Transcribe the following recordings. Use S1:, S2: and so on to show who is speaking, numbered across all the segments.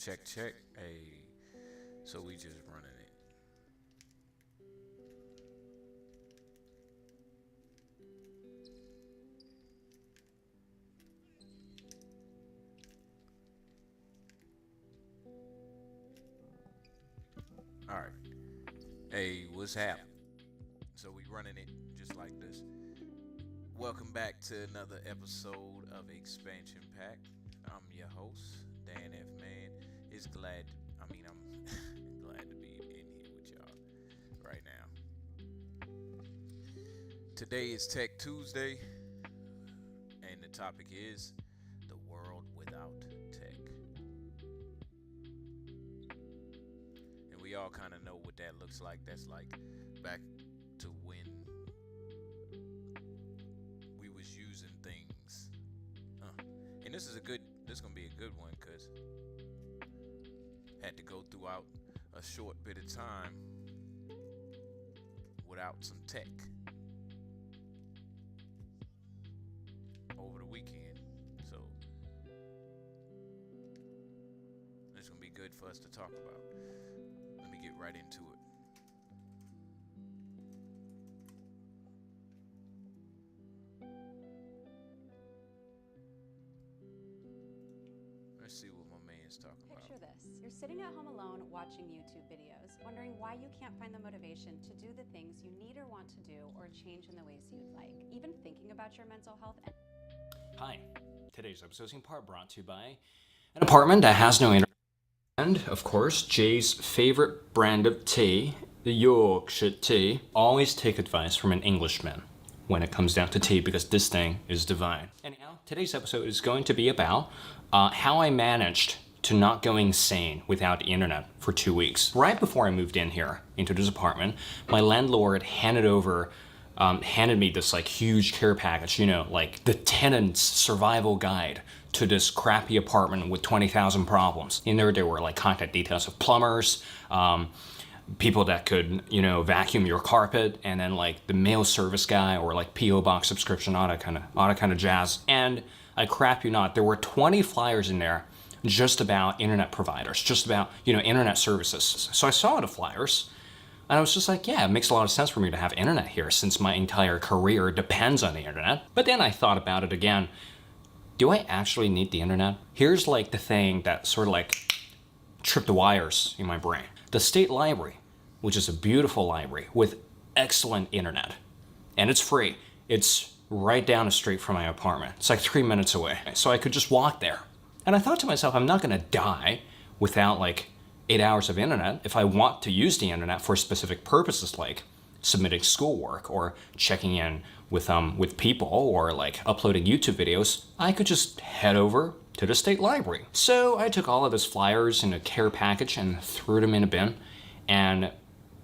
S1: Check, check. Hey, so we just running it. All right. Hey, what's happening? So we running it just like this. Welcome back to another episode of Expansion Pack. I'm your host, Dan F. Man. It's glad. I'm glad to be in here with y'all right now. Today is Tech Tuesday, and the topic is the world without tech. And we all kind of know what that looks like. That's like back to when we was using things. And this gonna be a good one because had to go throughout a short bit of time without some tech over the weekend. So it's gonna be good for us to talk about. Let me get right into it. Let's see what my man's talking about.
S2: Picture this. You're sitting at home alone watching YouTube videos, wondering why you can't find the motivation to do the things you need or want to do or change in the ways you'd like. Even thinking about your mental health and
S3: Hi, today's episode is in part brought to you by an apartment that has no internet. And, of course, Jay's favorite brand of tea, the Yorkshire tea. Always take advice from an Englishman when it comes down to tea because this thing is divine. Anyhow, today's episode is going to be about how I managed to not go insane without the internet for 2 weeks. Right before I moved in here into this apartment, my landlord handed me this like huge care package, like the tenant's survival guide to this crappy apartment with 20,000 problems. In there were like contact details of plumbers, people that could, vacuum your carpet, and then like the mail service guy or like PO box subscription, all that kind of jazz. And I crap you not, there were 20 flyers in there just about internet providers, just about, internet services. So I saw the flyers. And I was just like, yeah, it makes a lot of sense for me to have internet here since my entire career depends on the internet. But then I thought about it again. Do I actually need the internet? Here's like the thing that sort of like tripped the wires in my brain. The State Library, which is a beautiful library with excellent internet. And it's free. It's right down the street from my apartment. It's like 3 minutes away. So I could just walk there. And I thought to myself, I'm not gonna die without like 8 hours of internet. If I want to use the internet for specific purposes like submitting schoolwork or checking in with people or like uploading YouTube videos, I could just head over to the State Library. So I took all of those flyers in a care package and threw them in a bin. And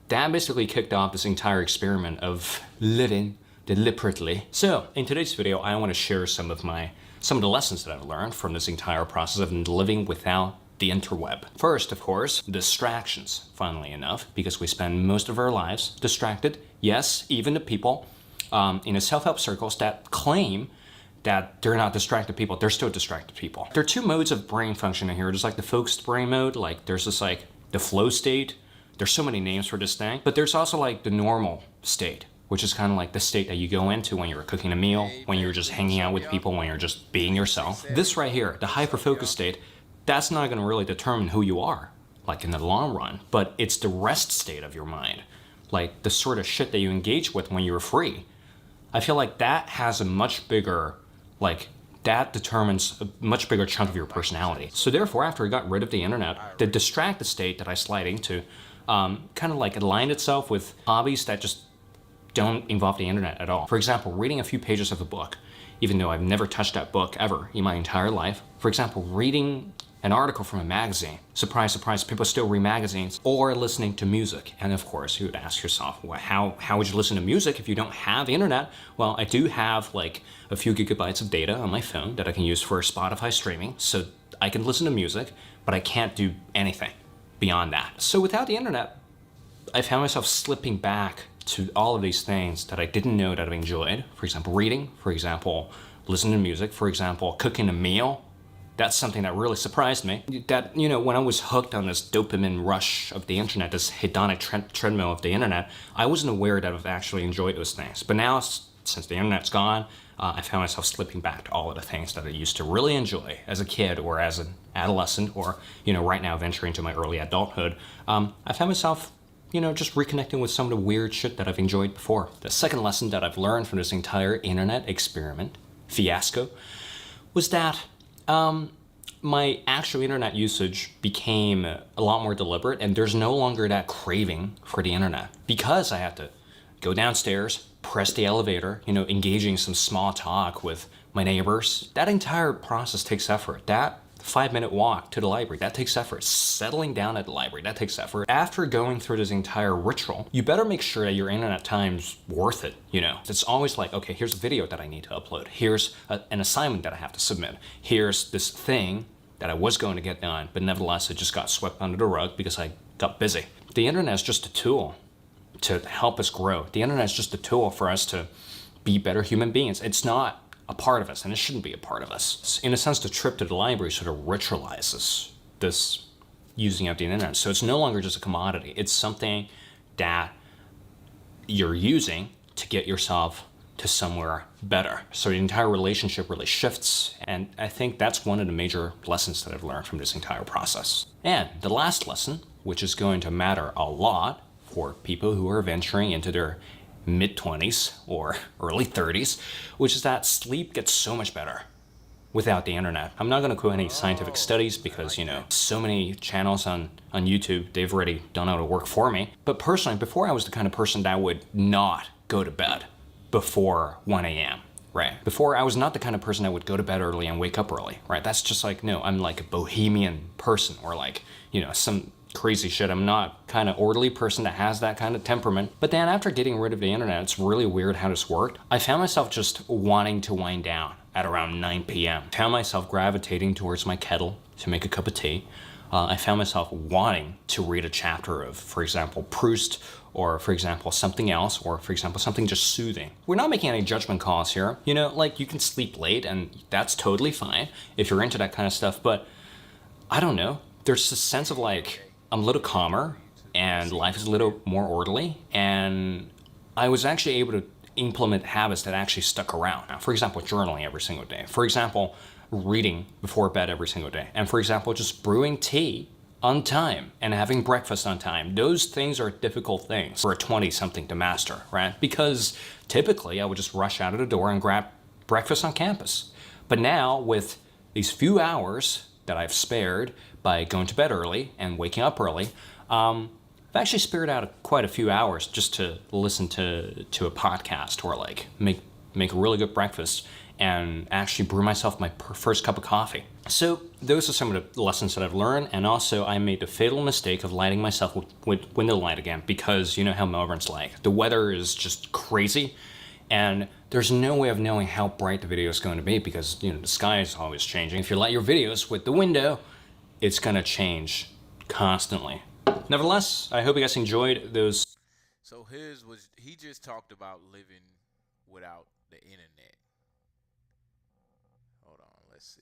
S3: that basically kicked off this entire experiment of living deliberately. So in today's video, I want to share some of the lessons that I've learned from this entire process of living without the interweb. First, of course, distractions, funnily enough, because we spend most of our lives distracted. Yes, even the people in the self-help circles that claim that they're not distracted people, they're still distracted people. There are two modes of brain function in here. There's like the focused brain mode, like there's this like the flow state. There's so many names for this thing, but there's also like the normal state, which is kind of like the state that you go into when you're cooking a meal, when you're just hanging out with people, when you're just being yourself. This right here, the hyper-focused state, that's not going to really determine who you are, like in the long run, but it's the rest state of your mind, like the sort of shit that you engage with when you're free. I feel like that has a much bigger, that determines a much bigger chunk of your personality. So therefore, after I got rid of the internet, the distracted state that I slide into kind of like aligned itself with hobbies that just don't involve the internet at all. For example, reading a few pages of a book, even though I've never touched that book ever in my entire life. For example, reading an article from a magazine. Surprise, surprise, people still read magazines. Or listening to music. And of course, you would ask yourself, well, how would you listen to music if you don't have internet? Well, I do have like a few gigabytes of data on my phone that I can use for Spotify streaming. So I can listen to music, but I can't do anything beyond that. So without the internet, I found myself slipping back to all of these things that I didn't know that I enjoyed. For example, reading. For example, listening to music. For example, cooking a meal. that's something that really surprised me. That, when I was hooked on this dopamine rush of the internet, this hedonic treadmill of the internet, I wasn't aware that I've actually enjoyed those things. But now, since the internet's gone, I found myself slipping back to all of the things that I used to really enjoy as a kid or as an adolescent or, right now venturing into my early adulthood. I found myself, just reconnecting with some of the weird shit that I've enjoyed before. The second lesson that I've learned from this entire internet experiment, fiasco, was that my actual internet usage became a lot more deliberate, and there's no longer that craving for the internet because I had to go downstairs, press the elevator, engaging some small talk with my neighbors. That entire process takes effort. That 5-minute walk to the library, that takes effort. Settling down at the library, that takes effort. After going through this entire ritual, you better make sure that your internet time's worth it, It's always like, okay, here's a video that I need to upload. Here's an assignment that I have to submit. Here's this thing that I was going to get done, but nevertheless, it just got swept under the rug because I got busy. The internet is just a tool to help us grow. The internet is just a tool for us to be better human beings. It's not a part of us, and it shouldn't be a part of us. In a sense, the trip to the library sort of ritualizes this using of the internet. So it's no longer just a commodity. It's something that you're using to get yourself to somewhere better. So the entire relationship really shifts, and I think that's one of the major lessons that I've learned from this entire process. And the last lesson, which is going to matter a lot for people who are venturing into their mid-20s or early 30s, which is that sleep gets so much better without the internet. I'm not going to quote any scientific studies because, so many channels on YouTube, they've already done all the work for me. But personally, before I was the kind of person that would not go to bed before 1 a.m., right? Before, I was not the kind of person that would go to bed early and wake up early, right? That's just like, no, I'm like a bohemian person or like, some crazy shit. I'm not kind of orderly person that has that kind of temperament. But then after getting rid of the internet, it's really weird how this worked. I found myself just wanting to wind down at around 9 p.m. I found myself gravitating towards my kettle to make a cup of tea. I found myself wanting to read a chapter of, for example, Proust, or for example, something else, or for example, something just soothing. We're not making any judgment calls here. Like you can sleep late and that's totally fine if you're into that kind of stuff. But I don't know. There's a sense of like, I'm a little calmer and life is a little more orderly, and I was actually able to implement habits that actually stuck around. Now, for example, journaling every single day. For example, reading before bed every single day. And for example, just brewing tea on time and having breakfast on time. Those things are difficult things for a 20-something to master, right? Because typically I would just rush out of the door and grab breakfast on campus. But now with these few hours that I've spared by going to bed early and waking up early, I've actually spared out quite a few hours just to listen to a podcast or like make a really good breakfast and actually brew myself my first cup of coffee. So those are some of the lessons that I've learned, and also I made the fatal mistake of lighting myself with window light again because you know how Melbourne's like. The weather is just crazy, and there's no way of knowing how bright the video is going to be because the sky is always changing. If you light your videos with the window, it's going to change constantly. Nevertheless, I hope you guys enjoyed those.
S1: So he just talked about living without the internet. Hold on, let's see.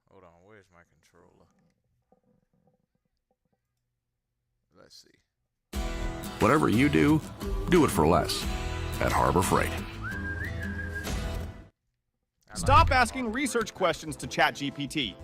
S1: Hold on, where's my controller? Let's see.
S4: Whatever you do it for less at Harbor Freight.
S5: Stop asking research questions to ChatGPT.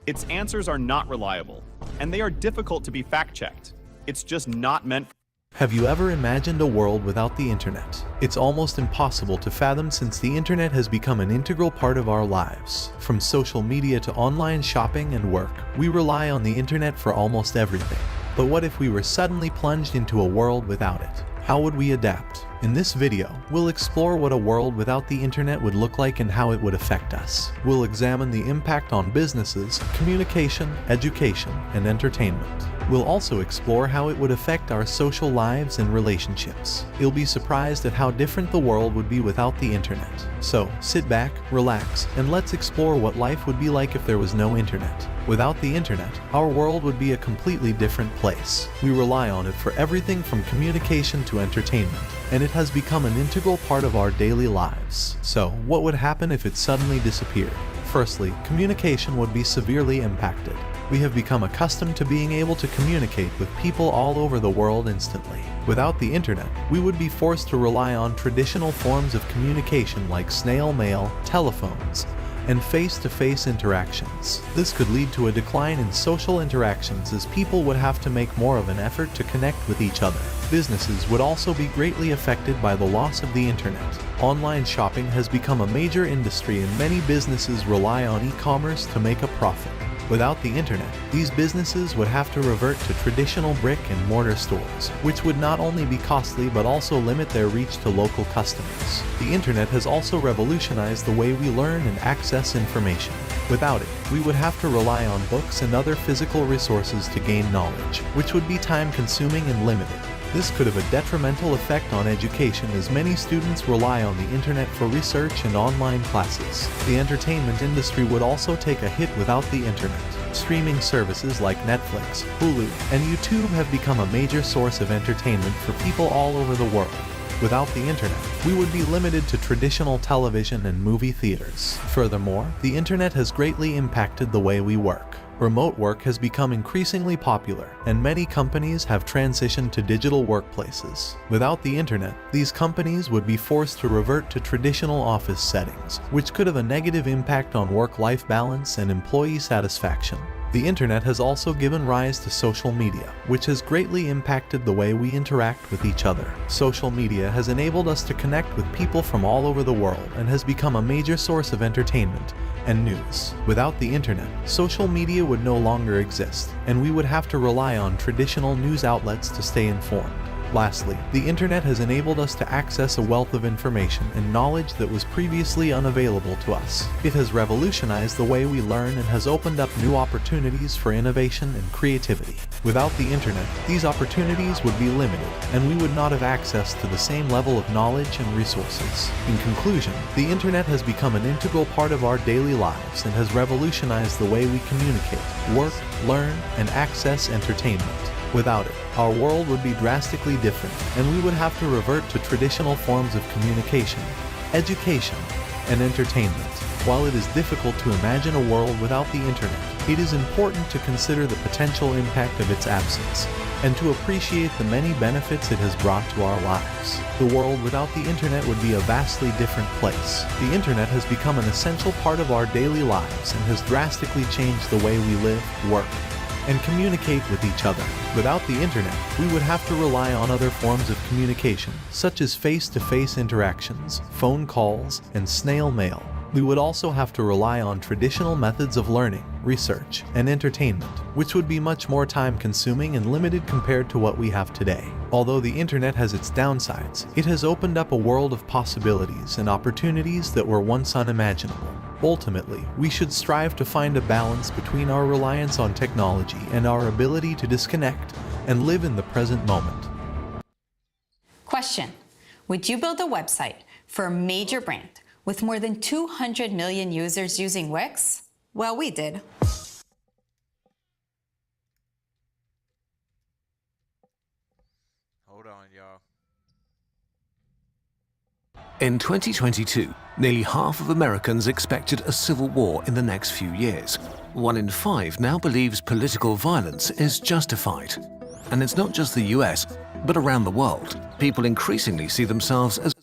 S5: Its answers are not reliable, and they are difficult to be fact-checked. It's just not meant.
S6: Have you ever imagined a world without the internet? It's almost impossible to fathom since the internet has become an integral part of our lives. From social media to online shopping and work, we rely on the internet for almost everything. But what if we were suddenly plunged into a world without it? How would we adapt? In this video, we'll explore what a world without the internet would look like and how it would affect us. We'll examine the impact on businesses, communication, education, and entertainment. We'll also explore how it would affect our social lives and relationships. You'll be surprised at how different the world would be without the internet. So, sit back, relax, and let's explore what life would be like if there was no internet. Without the internet, our world would be a completely different place. We rely on it for everything from communication to entertainment, and it has become an integral part of our daily lives. So, what would happen if it suddenly disappeared? Firstly, communication would be severely impacted. We have become accustomed to being able to communicate with people all over the world instantly. Without the internet, we would be forced to rely on traditional forms of communication like snail mail, telephones, and face-to-face interactions. This could lead to a decline in social interactions as people would have to make more of an effort to connect with each other. Businesses would also be greatly affected by the loss of the internet. Online shopping has become a major industry and many businesses rely on e-commerce to make a profit. Without the internet, these businesses would have to revert to traditional brick and mortar stores, which would not only be costly but also limit their reach to local customers. The internet has also revolutionized the way we learn and access information. Without it, we would have to rely on books and other physical resources to gain knowledge, which would be time-consuming and limited. This could have a detrimental effect on education as many students rely on the internet for research and online classes. The entertainment industry would also take a hit without the internet. Streaming services like Netflix, Hulu, and YouTube have become a major source of entertainment for people all over the world. Without the internet, we would be limited to traditional television and movie theaters. Furthermore, the internet has greatly impacted the way we work. Remote work has become increasingly popular, and many companies have transitioned to digital workplaces. Without the internet, these companies would be forced to revert to traditional office settings, which could have a negative impact on work-life balance and employee satisfaction. The internet has also given rise to social media, which has greatly impacted the way we interact with each other. Social media has enabled us to connect with people from all over the world and has become a major source of entertainment and news. Without the internet, social media would no longer exist, and we would have to rely on traditional news outlets to stay informed. Lastly, the internet has enabled us to access a wealth of information and knowledge that was previously unavailable to us. It has revolutionized the way we learn and has opened up new opportunities for innovation and creativity. Without the internet, these opportunities would be limited, and we would not have access to the same level of knowledge and resources. In conclusion, the internet has become an integral part of our daily lives and has revolutionized the way we communicate, work, learn, and access entertainment. Without it, our world would be drastically different, and we would have to revert to traditional forms of communication, education, and entertainment. While it is difficult to imagine a world without the internet, it is important to consider the potential impact of its absence, and to appreciate the many benefits it has brought to our lives. The world without the internet would be a vastly different place. The internet has become an essential part of our daily lives and has drastically changed the way we live, work, and communicate with each other. Without the internet, we would have to rely on other forms of communication, such as face-to-face interactions, phone calls, and snail mail. We would also have to rely on traditional methods of learning, research, and entertainment, which would be much more time-consuming and limited compared to what we have today. Although the internet has its downsides, it has opened up a world of possibilities and opportunities that were once unimaginable. Ultimately, we should strive to find a balance between our reliance on technology and our ability to disconnect and live in the present moment.
S7: Question: would you build a website for a major brand with more than 200 million users using Wix? Well, we did.
S1: Hold on, y'all.
S8: In 2022, nearly half of Americans expected a civil war in the next few years. 1 in 5 now believes political violence is justified. And it's not just the US, but around the world. People increasingly see themselves as...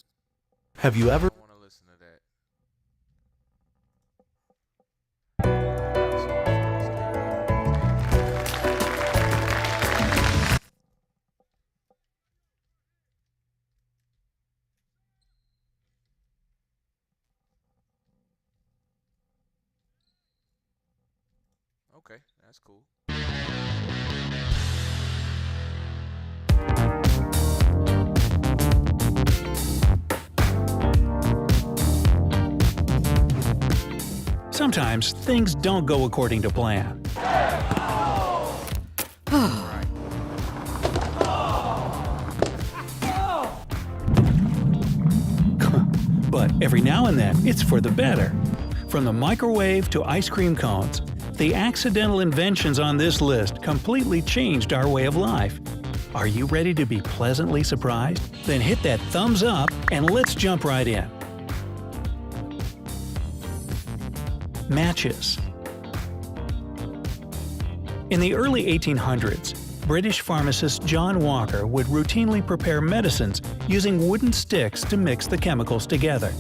S6: Have you ever
S1: I want to listen to that. Okay, that's cool.
S9: Sometimes things don't go according to plan. But every now and then, it's for the better. From the microwave to ice cream cones, the accidental inventions on this list completely changed our way of life. Are you ready to be pleasantly surprised? Then hit that thumbs up and let's jump right in. Matches. In the early 1800s, British pharmacist John Walker would routinely prepare medicines using wooden sticks to mix the chemicals together.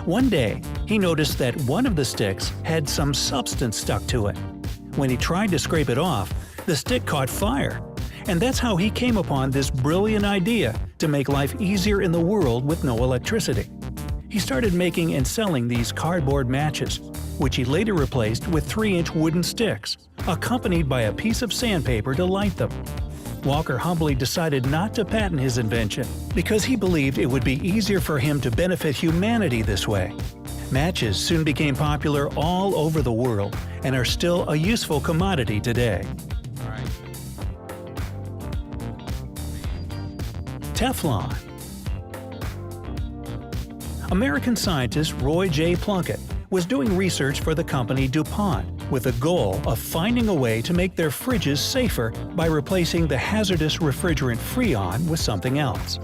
S9: One day, he noticed that one of the sticks had some substance stuck to it. When he tried to scrape it off, the stick caught fire. And that's how he came upon this brilliant idea to make life easier in the world with no electricity. He started making and selling these cardboard matches, which he later replaced with 3-inch wooden sticks, accompanied by a piece of sandpaper to light them. Walker humbly decided not to patent his invention because he believed it would be easier for him to benefit humanity this way. Matches soon became popular all over the world and are still a useful commodity today. Teflon. American scientist Roy J. Plunkett was doing research for the company DuPont with the goal of finding a way to make their fridges safer by replacing the hazardous refrigerant Freon with something else.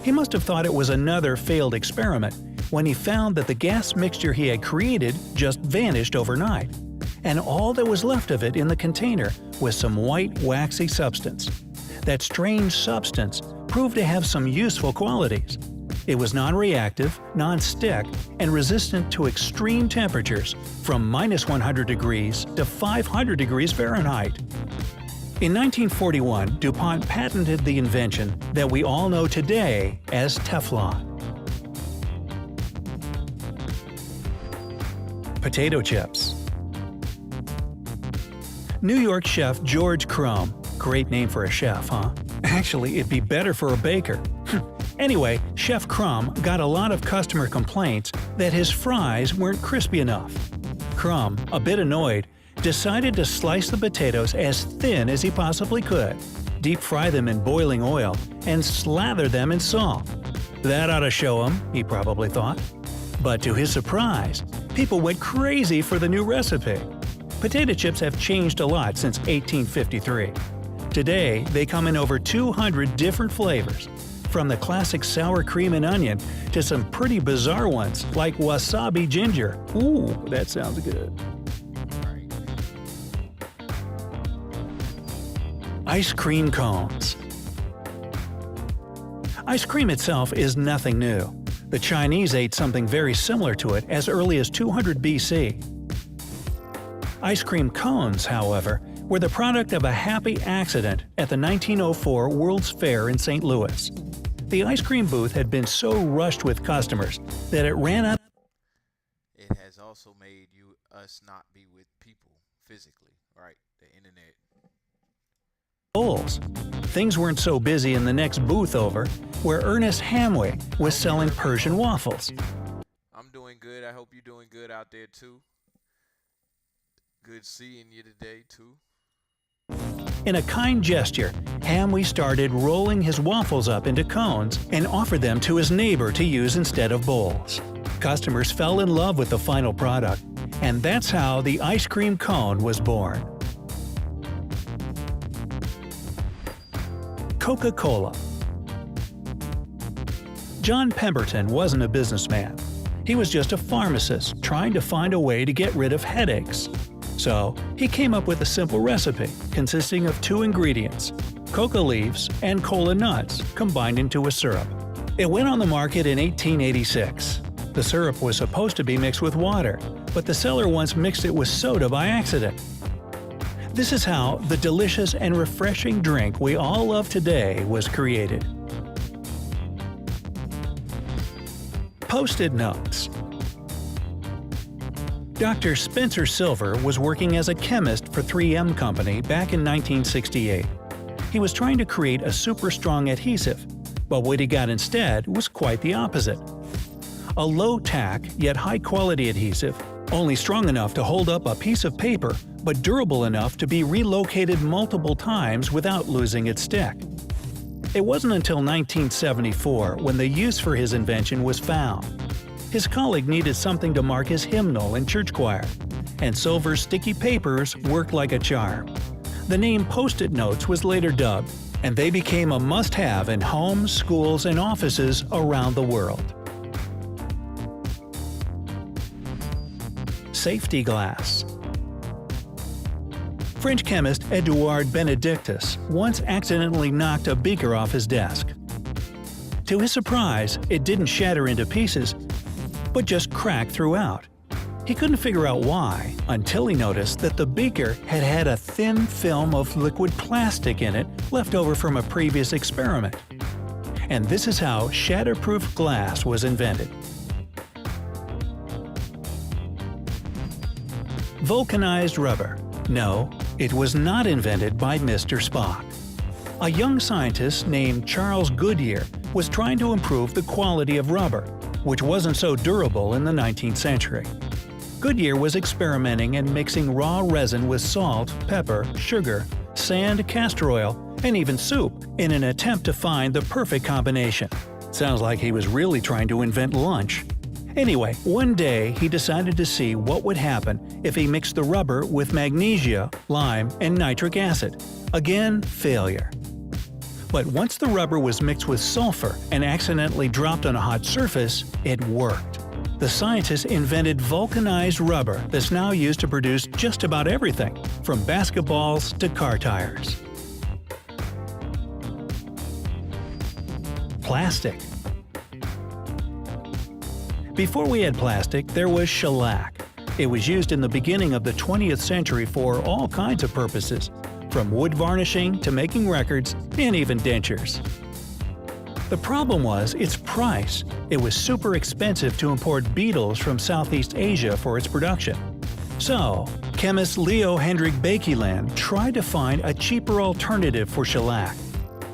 S9: He must have thought it was another failed experiment when he found that the gas mixture he had created just vanished overnight, and all that was left of it in the container was some white, waxy substance. That strange substance proved to have some useful qualities. It was non-reactive, non-stick, and resistant to extreme temperatures from -100 degrees to 500 degrees Fahrenheit. In 1941, DuPont patented the invention that we all know today as Teflon. Potato chips. New York chef George Crumb. Great name for a chef, huh? Actually, it'd be better for a baker. Anyway, Chef Crumb got a lot of customer complaints that his fries weren't crispy enough. Crumb, a bit annoyed, decided to slice the potatoes as thin as he possibly could, deep fry them in boiling oil, and slather them in salt. That ought to show him, he probably thought. But to his surprise, people went crazy for the new recipe. Potato chips have changed a lot since 1853. Today, they come in over 200 different flavors, from the classic sour cream and onion to some pretty bizarre ones like wasabi ginger. Ooh, that sounds good. Ice cream cones. Ice cream itself is nothing new. The Chinese ate something very similar to it as early as 200 BC. Ice cream cones, however, were the product of a happy accident at the 1904 World's Fair in St. Louis. The ice cream booth had been so rushed with customers that it ran out.
S1: It has also made us not be with people physically, right? The internet.
S9: Bowls. Things weren't so busy in the next booth over, where Ernest Hamway was selling Persian waffles.
S1: I'm doing good. I hope you're doing good out there too. Good seeing you today too.
S9: In a kind gesture, Hamway started rolling his waffles up into cones and offered them to his neighbor to use instead of bowls. Customers fell in love with the final product, and that's how the ice cream cone was born. Coca-Cola. John Pemberton wasn't a businessman. He was just a pharmacist trying to find a way to get rid of headaches. So, he came up with a simple recipe consisting of 2 ingredients, coca leaves and cola nuts combined into a syrup. It went on the market in 1886. The syrup was supposed to be mixed with water, but the seller once mixed it with soda by accident. This is how the delicious and refreshing drink we all love today was created. Post-it notes. Dr. Spencer Silver was working as a chemist for 3M Company back in 1968. He was trying to create a super strong adhesive, but what he got instead was quite the opposite. A low-tack yet high-quality adhesive only strong enough to hold up a piece of paper, but durable enough to be relocated multiple times without losing its stick. It wasn't until 1974 when the use for his invention was found. His colleague needed something to mark his hymnal and church choir, and silver sticky papers worked like a charm. The name Post-it notes was later dubbed, and they became a must-have in homes, schools, and offices around the world. Safety glass. French chemist Edouard Benedictus once accidentally knocked a beaker off his desk. To his surprise, it didn't shatter into pieces, but just cracked throughout. He couldn't figure out why until he noticed that the beaker had a thin film of liquid plastic in it left over from a previous experiment. And this is how shatterproof glass was invented. Vulcanized rubber. No, it was not invented by Mr. Spock. A young scientist named Charles Goodyear was trying to improve the quality of rubber, which wasn't so durable in the 19th century. Goodyear was experimenting and mixing raw resin with salt, pepper, sugar, sand, castor oil, and even soup in an attempt to find the perfect combination. Sounds like he was really trying to invent lunch. Anyway, one day he decided to see what would happen if he mixed the rubber with magnesia, lime, and nitric acid. Again, failure. But once the rubber was mixed with sulfur and accidentally dropped on a hot surface, it worked. The scientists invented vulcanized rubber that's now used to produce just about everything, from basketballs to car tires. Plastic. Before we had plastic, there was shellac. It was used in the beginning of the 20th century for all kinds of purposes, from wood varnishing to making records and even dentures. The problem was its price. It was super expensive to import beetles from Southeast Asia for its production. So, chemist Leo Hendrik Baekeland tried to find a cheaper alternative for shellac.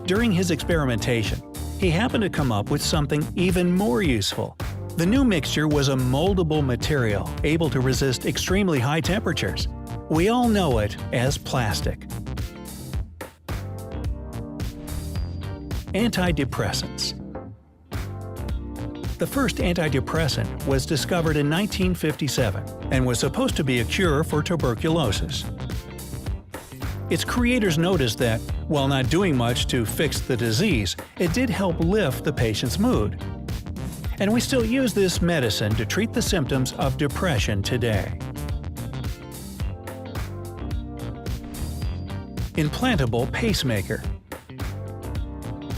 S9: During his experimentation, he happened to come up with something even more useful. The new mixture was a moldable material able to resist extremely high temperatures. We all know it as plastic. Antidepressants. The first antidepressant was discovered in 1957 and was supposed to be a cure for tuberculosis. Its creators noticed that, while not doing much to fix the disease, it did help lift the patient's mood. And we still use this medicine to treat the symptoms of depression today. Implantable pacemaker.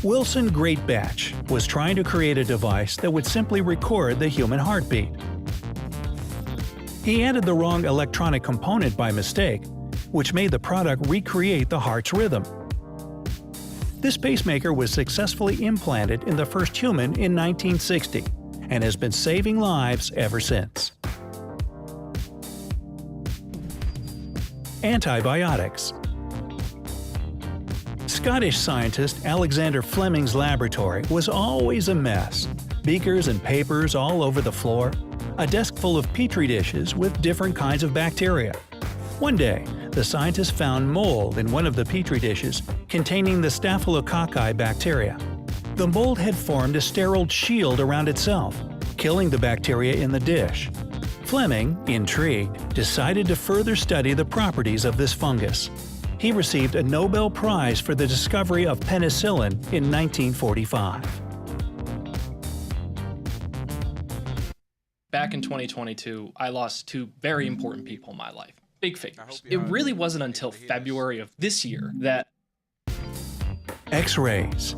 S9: Wilson Greatbatch was trying to create a device that would simply record the human heartbeat. He added the wrong electronic component by mistake, which made the product recreate the heart's rhythm. This pacemaker was successfully implanted in the first human in 1960 and has been saving lives ever since. Antibiotics. Scottish scientist Alexander Fleming's laboratory was always a mess. Beakers and papers all over the floor, a desk full of petri dishes with different kinds of bacteria. One day, the scientists found mold in one of the petri dishes containing the Staphylococci bacteria. The mold had formed a sterile shield around itself, killing the bacteria in the dish. Fleming, intrigued, decided to further study the properties of this fungus. He received a Nobel Prize for the discovery of penicillin in 1945.
S10: Back in 2022, I lost two very important people in my life. Big figures. It really wasn't until February of this year that
S9: X-rays.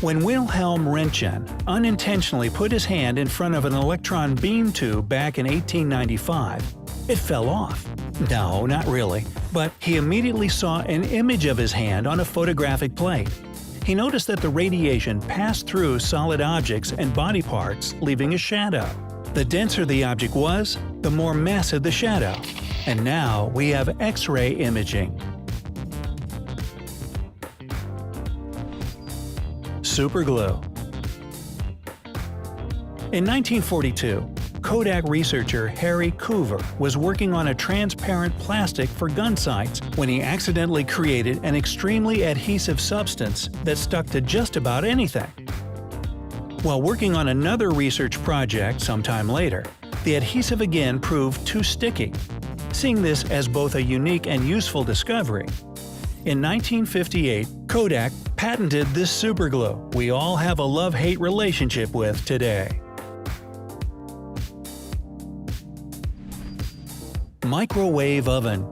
S9: When Wilhelm Röntgen unintentionally put his hand in front of an electron beam tube back in 1895, it fell off. No, not really, but he immediately saw an image of his hand on a photographic plate. He noticed that the radiation passed through solid objects and body parts, leaving a shadow. The denser the object was, the more massive the shadow. And now we have X-ray imaging. Superglue. In 1942, Kodak researcher Harry Coover was working on a transparent plastic for gun sights when he accidentally created an extremely adhesive substance that stuck to just about anything. While working on another research project sometime later, the adhesive again proved too sticky. Seeing this as both a unique and useful discovery, in 1958, Kodak patented this superglue we all have a love-hate relationship with today. Microwave oven.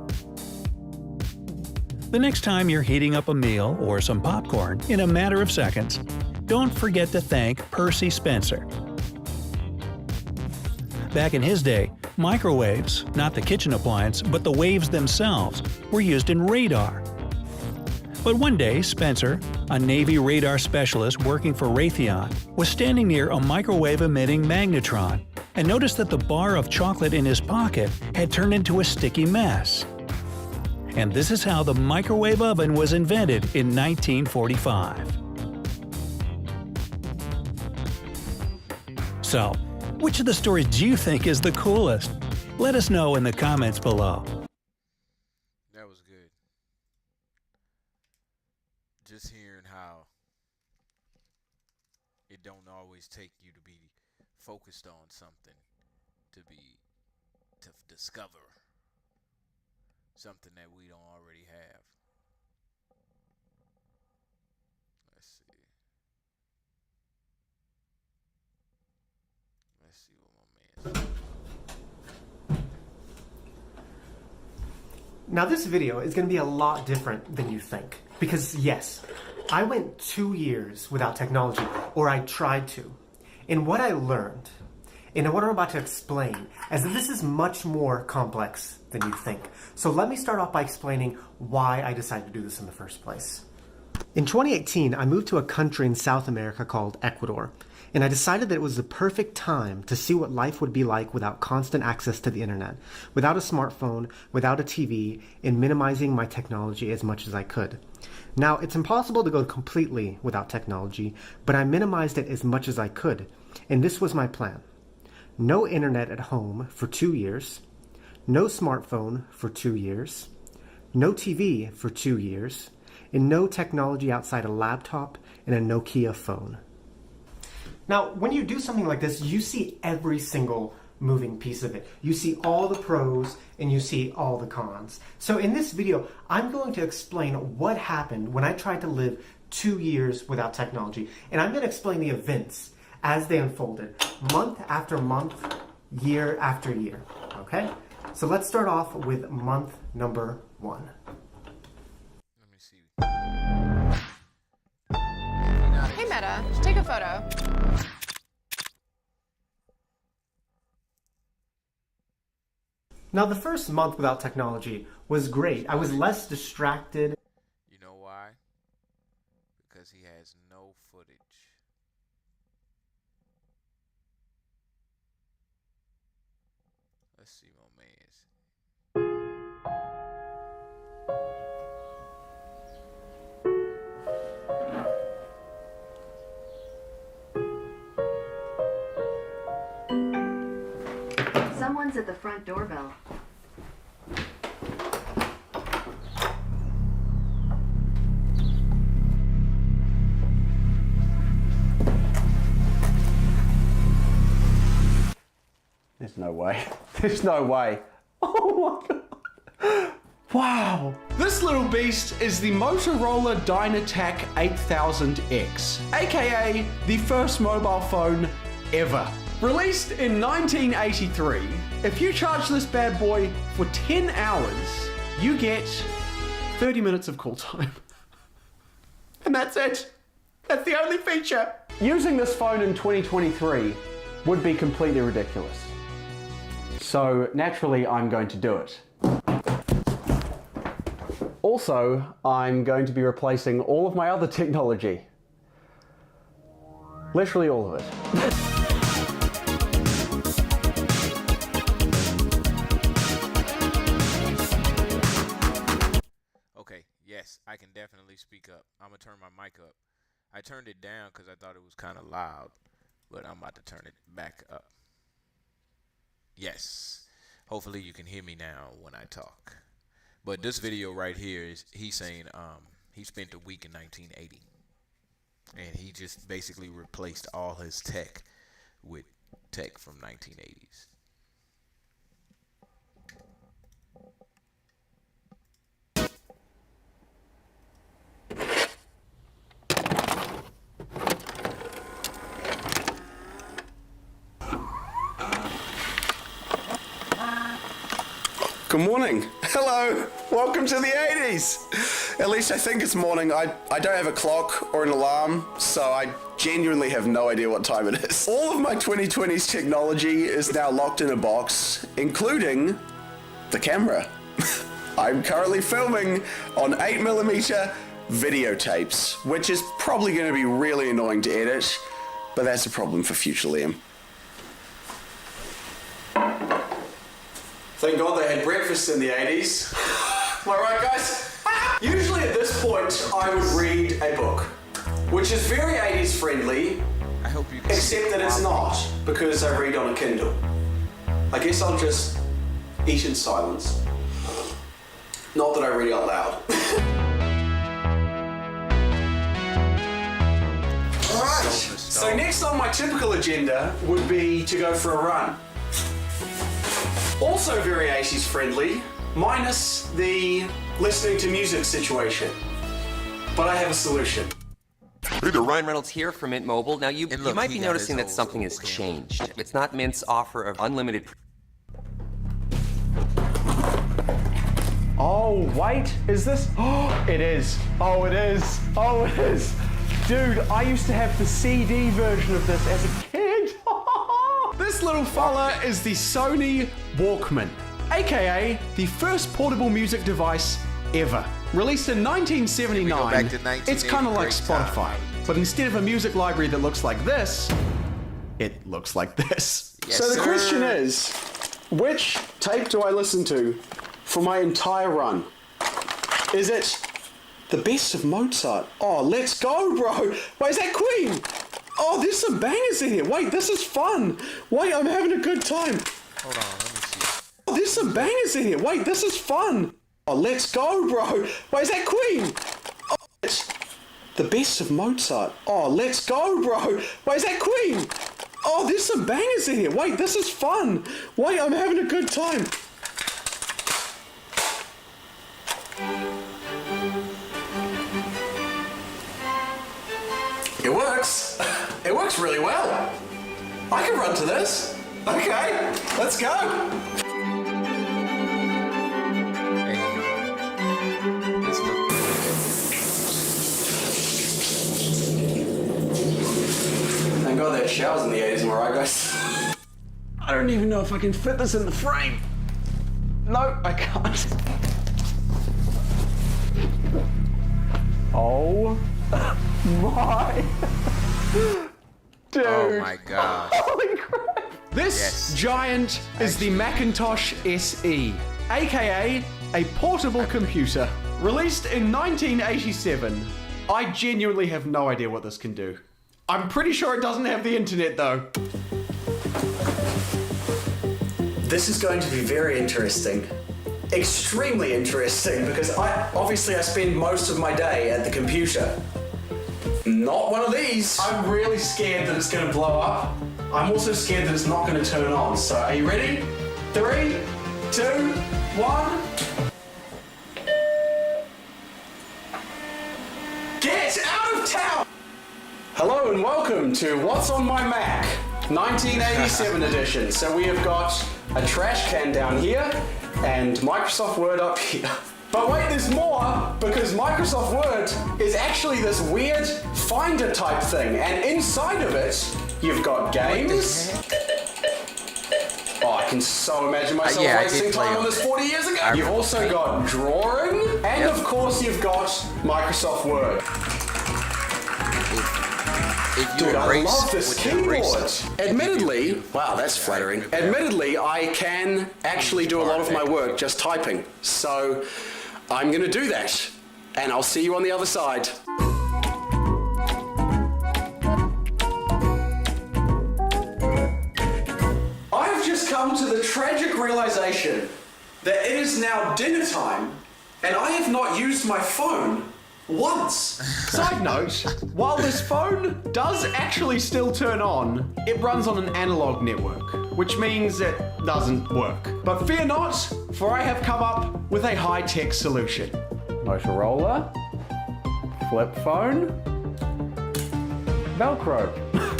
S9: The next time you're heating up a meal or some popcorn in a matter of seconds, don't forget to thank Percy Spencer. Back in his day, microwaves, not the kitchen appliance, but the waves themselves, were used in radar. But one day, Spencer, a Navy radar specialist working for Raytheon, was standing near a microwave-emitting magnetron and noticed that the bar of chocolate in his pocket had turned into a sticky mess. And this is how the microwave oven was invented in 1945. So, which of the stories do you think is the coolest? Let us know in the comments below.
S1: That was good. Just hearing how it don't always take you to be focused on something to discover something that we don't already have. Let's see. Let's see what my man's doing.
S11: Now this video is going to be a lot different than you think. Because yes, I went 2 years without technology, or I tried to. And what I learned, and what I'm about to explain, is that this is much more complex than you think. So let me start off by explaining why I decided to do this in the first place. In 2018, I moved to a country in South America called Ecuador, and I decided that it was the perfect time to see what life would be like without constant access to the internet, without a smartphone, without a TV, and minimizing my technology as much as I could. Now, it's impossible to go completely without technology, but I minimized it as much as I could, and this was my plan. No internet at home for 2 years, no smartphone for 2 years, no TV for 2 years, and no technology outside a laptop and a Nokia phone. Now, when you do something like this, you see every single moving piece of it. You see all the pros and you see all the cons. So in this video, I'm going to explain what happened when I tried to live 2 years without technology. And I'm going to explain the events as they unfolded, month after month, year after year. Okay? So let's start off with month number 1.
S1: Let me see.
S12: Hey Meta, take a photo.
S11: Now the first month without technology was great. I was less distracted.
S1: You know why? Because he has no footage. Let's see my man's.
S13: Someone's at the front doorbell.
S14: There's no way. There's no way. Oh my god. Wow. This little beast is the Motorola Dynatac 8000X, aka the first mobile phone ever. Released in 1983, if you charge this bad boy for 10 hours, you get 30 minutes of call time. And that's it. That's the only feature. Using this phone in 2023 would be completely ridiculous. So naturally, I'm going to do it. Also, I'm going to be replacing all of my other technology. Literally all of it.
S1: Yes, I can definitely speak up. I'm going to turn my mic up. I turned it down because I thought it was kind of loud, but I'm about to turn it back up. Yes. Hopefully you can hear me now when I talk. But this video right here is he's saying he spent a week in 1980. And he just basically replaced all his tech with tech from 1980s.
S14: Good morning. Hello. Welcome to the 80s. At least I think it's morning. I don't have a clock or an alarm, so I genuinely have no idea what time it is. All of my 2020s technology is now locked in a box, including the camera. I'm currently filming on 8mm videotapes, which is probably going to be really annoying to edit, but that's a problem for future Liam. Thank God they had breakfast in the 80s. Am I right, guys? Usually at this point, I would read a book, which is very 80s friendly,
S1: I hope you can
S14: except that it's not, because I read on a Kindle. I guess I'll just eat in silence. Not that I read out loud. Alright, so next on my typical agenda would be to go for a run. Also very 80s friendly, minus the listening to music situation. But I have a solution.
S15: Hey there, Ryan Reynolds here from Mint Mobile. Now you might be noticing that something has changed. It's not Mint's offer of unlimited...
S14: Oh, wait, is this? Oh, it is. Oh, it is. Oh, it is. Dude, I used to have the CD version of this as a kid. This little fella is the Sony Walkman, aka the first portable music device ever. Released in 1979, it's kind of like Spotify, but instead of a music library that looks like this, it looks like this.
S1: Yes,
S14: so the
S1: sir.
S14: question is, which tape do I listen to for my entire run? Is it the best of Mozart? Oh, let's go, bro. Wait, is that Queen? Oh, there's some bangers in here. Wait, this is fun. Wait, I'm having a good time.
S1: Hold on, let me see.
S14: Oh, there's some bangers in here. Wait, this is fun. Oh, let's go, bro. Wait, is that Queen? Oh, it's the best of Mozart. Oh, let's go, bro. Wait, is that Queen? Oh, there's some bangers in here. Wait, this is fun. Wait, I'm having a good time. It works. It works really well. I can run to this. Okay, let's go. Thank God they had showers in the 80s, am I right, guys? I don't even know if I can fit this in the frame. No, I can't. Oh my. Dude.
S1: Oh my God.
S14: Holy crap. This giant is the Macintosh SE, aka a portable computer. Released in 1987. I genuinely have no idea what this can do. I'm pretty sure it doesn't have the internet though. This is going to be very interesting. Extremely interesting, because I spend most of my day at the computer. Not one of these. I'm really scared that it's going to blow up. I'm also scared that it's not going to turn on. So are you ready? 3, 2, 1. Get out of town! Hello and welcome to What's on My Mac, 1987 edition. So we have got a trash can down here and Microsoft Word up here. But wait, there's more, because Microsoft Word is actually this weird Finder type thing, and inside of it, you've got games. Oh, I can so imagine myself wasting time on this 40 years ago. You've also got drawing, and of course you've got Microsoft Word. Dude, I love this keyboard. Admittedly, wow, that's flattering. Admittedly, I can actually do a lot of my work just typing. So I'm going to do that. And I'll see you on the other side. I've just come come to the tragic realization that it is now dinner time and I have not used my phone once. Side note, while this phone does actually still turn on, it runs on an analog network, which means it doesn't work. But fear not, for I have come up with a high-tech solution. Motorola, flip phone, Velcro.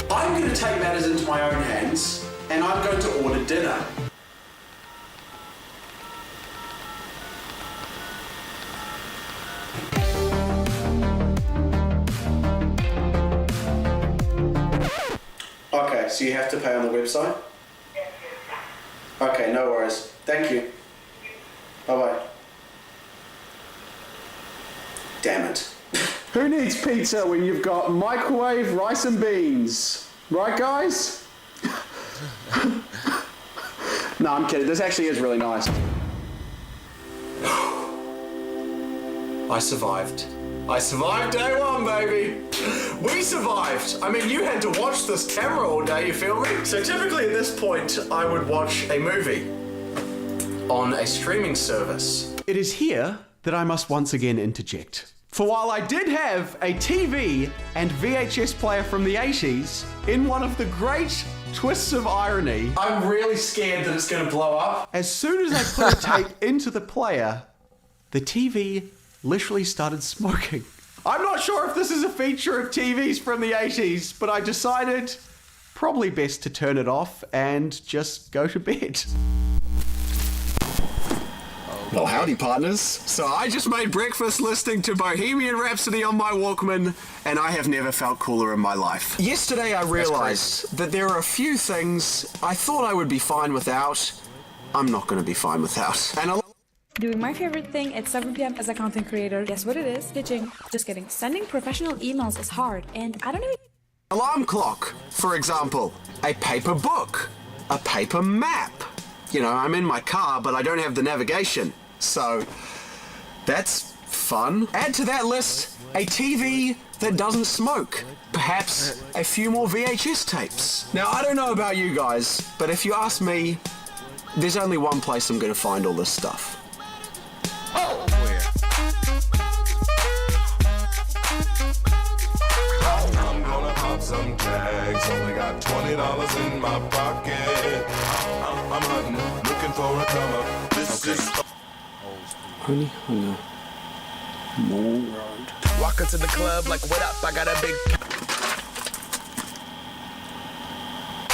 S14: I'm going to take matters into my own hands, and I'm going to order dinner. Okay, so you have to pay on the website? Okay, no worries. Thank you. Bye-bye. Damn it. Who needs pizza when you've got microwave rice and beans? Right, guys? No, I'm kidding. This actually is really nice. I survived. I survived day one, baby. We survived. I mean, you had to watch this camera all day, you feel me? So typically at this point, I would watch a movie on a streaming service. It is here that I must once again interject. For while I did have a TV and VHS player from the 80s, in one of the great twists of irony, I'm really scared that it's going to blow up. As soon as I put a tape into the player, the TV literally started smoking. I'm not sure if this is a feature of TVs from the 80s, but I decided probably best to turn it off and just go to bed. Well, howdy, partners. So I just made breakfast listening to Bohemian Rhapsody on my Walkman, and I have never felt cooler in my life. Yesterday, I realized that there are a few things I thought I would be fine without. I'm not going to be fine without. And
S16: doing my favorite thing at 7 p.m. as a content creator. Guess what it is? Stitching. Just kidding. Sending professional emails is hard, and I don't even...
S14: Alarm clock, for example. A paper book. A paper map. You know, I'm in my car, but I don't have the navigation. So, that's fun. Add to that list a TV that doesn't smoke. Perhaps a few more VHS tapes. Now, I don't know about you guys, but if you ask me, there's only one place I'm going to find all this stuff.
S1: Oh, where?
S17: I'm gonna pop some tags. Only got $20 in my pocket. I'm hunting, looking for a come up. This is
S14: Honey, Hunter, Mall Road.
S17: Walk into the club like, what up? I got a big.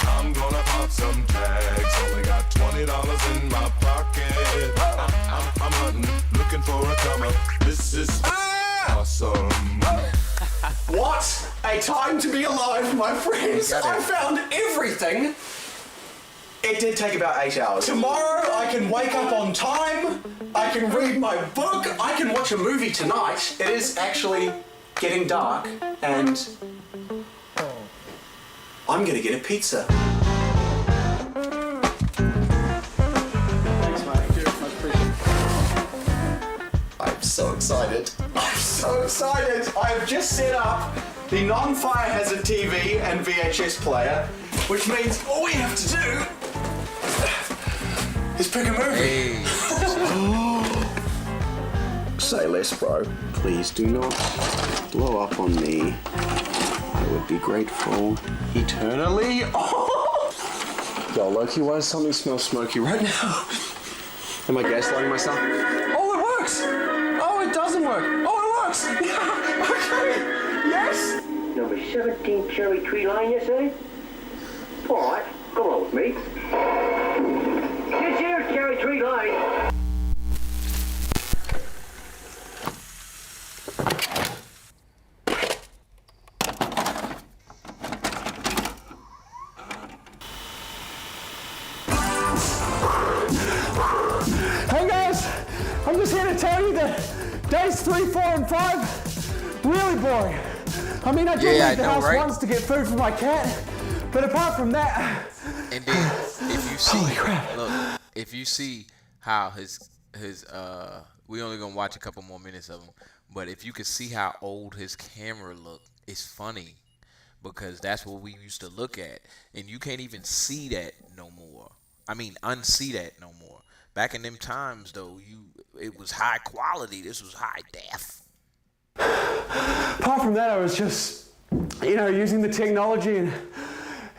S17: I'm gonna pop some tags. Only got $20 in my pocket. I'm hunting, looking for a come up. This is awesome.
S14: What a time to be alive, my friends! I found everything. It did take about 8 hours. Tomorrow I can wake up on time, I can read my book, I can watch a movie tonight. It is actually getting dark, and I'm gonna get a pizza. Thanks, mate. Much appreciated. I'm so excited. I'm so excited. I have just set up the non-fire hazard TV and VHS player, which means all we have to do is pick a movie.
S1: Hey.
S14: Say less, bro. Please do not blow up on me. I would be grateful eternally. Oh! Yo, Loki, why does something smell smoky right now? Am I gaslighting myself? Oh, it works! Oh, it doesn't work! Oh, it works! Okay! Yes!
S18: Number 17 Cherry Tree Line, you say? All right, come on with me. This here Cherry Tree Line.
S14: Hey guys, I'm just here to tell you that days 3, 4, and 5 really boring. I mean, I did leave the house once to get food for my cat, but apart from that.
S1: And then if you see,
S14: holy crap.
S1: Look, if you see how his we only gonna watch a couple more minutes of him, but if you could see how old his camera looked, it's funny because that's what we used to look at, and you can't even see that no more. unsee that no more. Back in them times, though, it was high quality. This was high def.
S14: Apart from that, I was just, using the technology and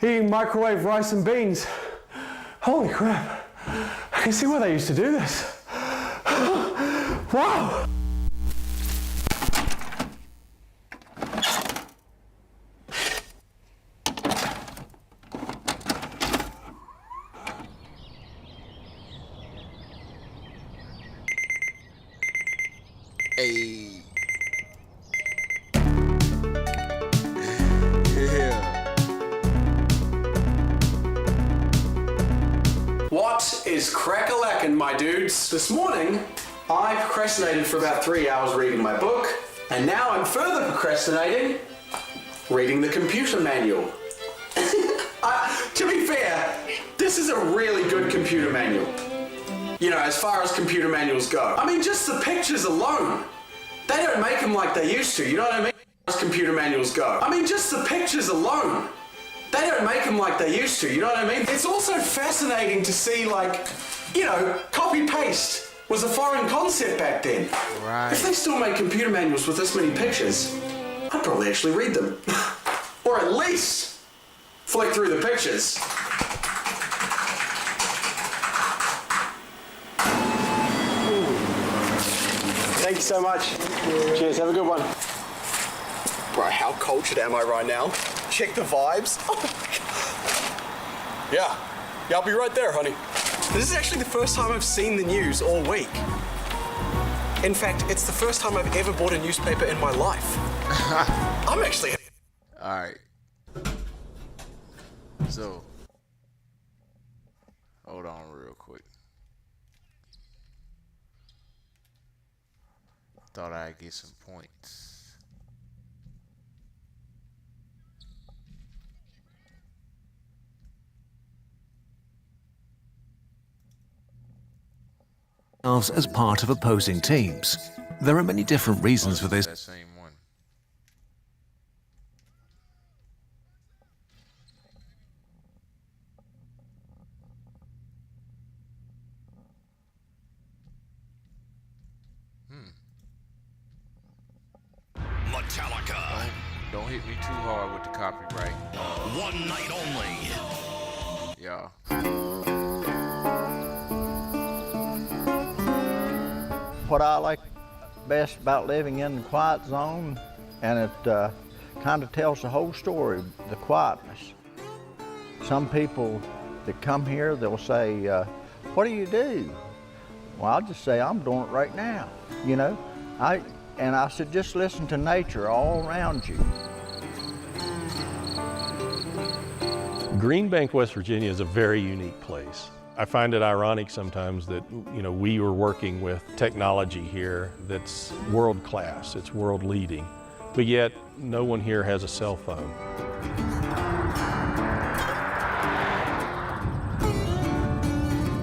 S14: eating microwave rice and beans. Holy crap. I can see why they used to do this. Wow.
S1: Hey.
S14: What is crack-a-lackin', my dudes? This morning, I procrastinated for about 3 hours reading my book, and now I'm further procrastinating reading the computer manual. To be fair, this is a really good computer manual. As far as computer manuals go. Just the pictures alone. They don't make them like they used to, you know what I mean? As computer manuals go. Just the pictures alone. They don't make them like they used to, you know what I mean? It's also fascinating to see, copy-paste was a foreign concept back then.
S1: Right.
S14: If they still make computer manuals with this many pictures, I'd probably actually read them. Or at least flick through the pictures. Thank you so much. Cheers, have a good one. Bro, how cultured am I right now? Check the vibes. Oh my God. Yeah, I'll be right there, honey. This is actually the first time I've seen the news all week. In fact, it's the first time I've ever bought a newspaper in my life. I'm actually...
S1: Alright. So, hold on real quick. Thought I'd get some points.
S8: As part of opposing teams. There are many different reasons for this.
S1: That same one.
S17: Metallica.
S1: Don't hit me too hard with the copyright.
S17: One night only.
S1: Yeah.
S19: What I like best about living in the quiet zone, and it kind of tells the whole story, the quietness. Some people that come here, they'll say, what do you do? Well, I'll just say, I'm doing it right now, I said, just listen to nature all around you.
S20: Green Bank, West Virginia is a very unique place. I find it ironic sometimes that, we were working with technology here that's world class, it's world leading, but yet no one here has a cell phone.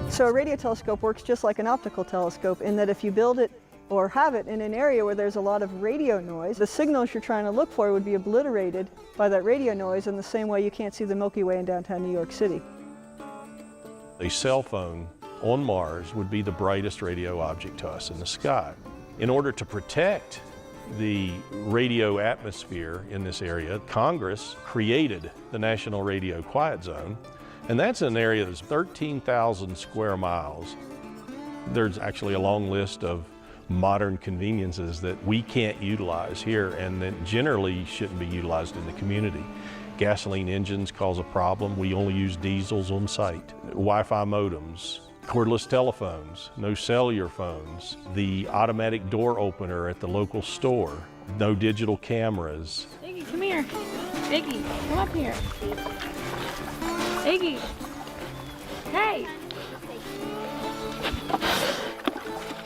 S21: So a radio telescope works just like an optical telescope in that if you build it or have it in an area where there's a lot of radio noise, the signals you're trying to look for would be obliterated by that radio noise in the same way you can't see the Milky Way in downtown New York City.
S20: A cell phone on Mars would be the brightest radio object to us in the sky. In order to protect the radio atmosphere in this area, Congress created the National Radio Quiet Zone, and that's an area that's 13,000 square miles. There's actually a long list of modern conveniences that we can't utilize here and that generally shouldn't be utilized in the community. Gasoline engines cause a problem. We only use diesels on site. Wi-Fi modems, cordless telephones, no cellular phones, the automatic door opener at the local store, no digital cameras.
S16: Iggy, come here. Iggy, come up here. Iggy. Hey.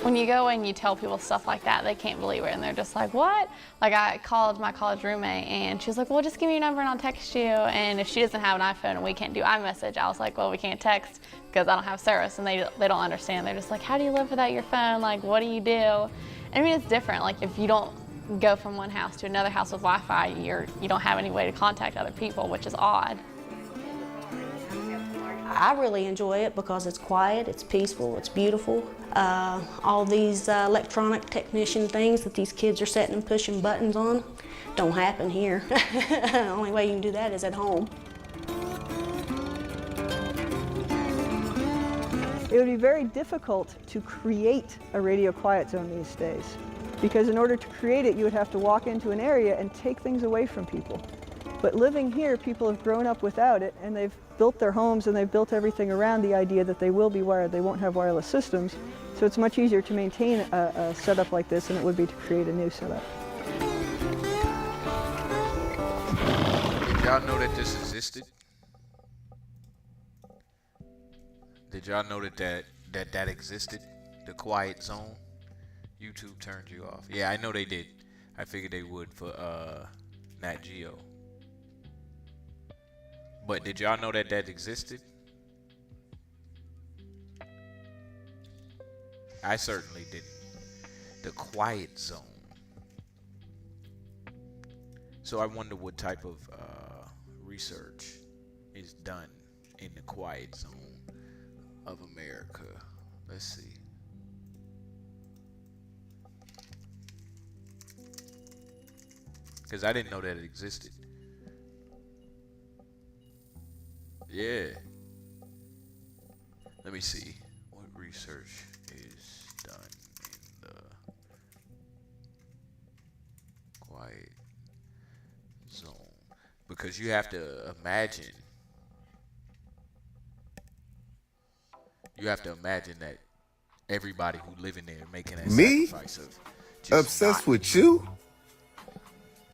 S12: When you go and you tell people stuff like that, they can't believe it, and they're just like, what? Like, I called my college roommate, and she was like, well, just give me your number and I'll text you. And if she doesn't have an iPhone and we can't do iMessage, I was like, well, we can't text because I don't have service, and they don't understand. They're just like, how do you live without your phone? Like, what do you do? I mean, it's different. Like, if you don't go from one house to another house with Wi-Fi, you don't have any way to contact other people, which is odd.
S2: I really enjoy it because it's quiet, it's peaceful, it's beautiful. All these electronic technician things that these kids are sitting and pushing buttons on don't happen here. The only way you can do that is at home.
S21: It would be very difficult to create a radio quiet zone these days, because in order to create it, you would have to walk into an area and take things away from people. But living here, people have grown up without it, and they've built their homes and they've built everything around the idea that they will be wired, they won't have wireless systems. So it's much easier to maintain a setup like this than it would be to create a new setup.
S1: Did y'all know that this existed? Did y'all know that existed? The quiet zone? YouTube turned you off. Yeah, I know they did. I figured they would for Nat Geo. But did y'all know that existed? I certainly didn't. The quiet zone. So I wonder what type of research is done in the quiet zone of America. Let's see. Because I didn't know that it existed. Yeah. Let me see what research is done in the quiet zone. Because you have to imagine. You have to imagine that everybody who live in there making that sacrifice of just
S22: obsessed with you?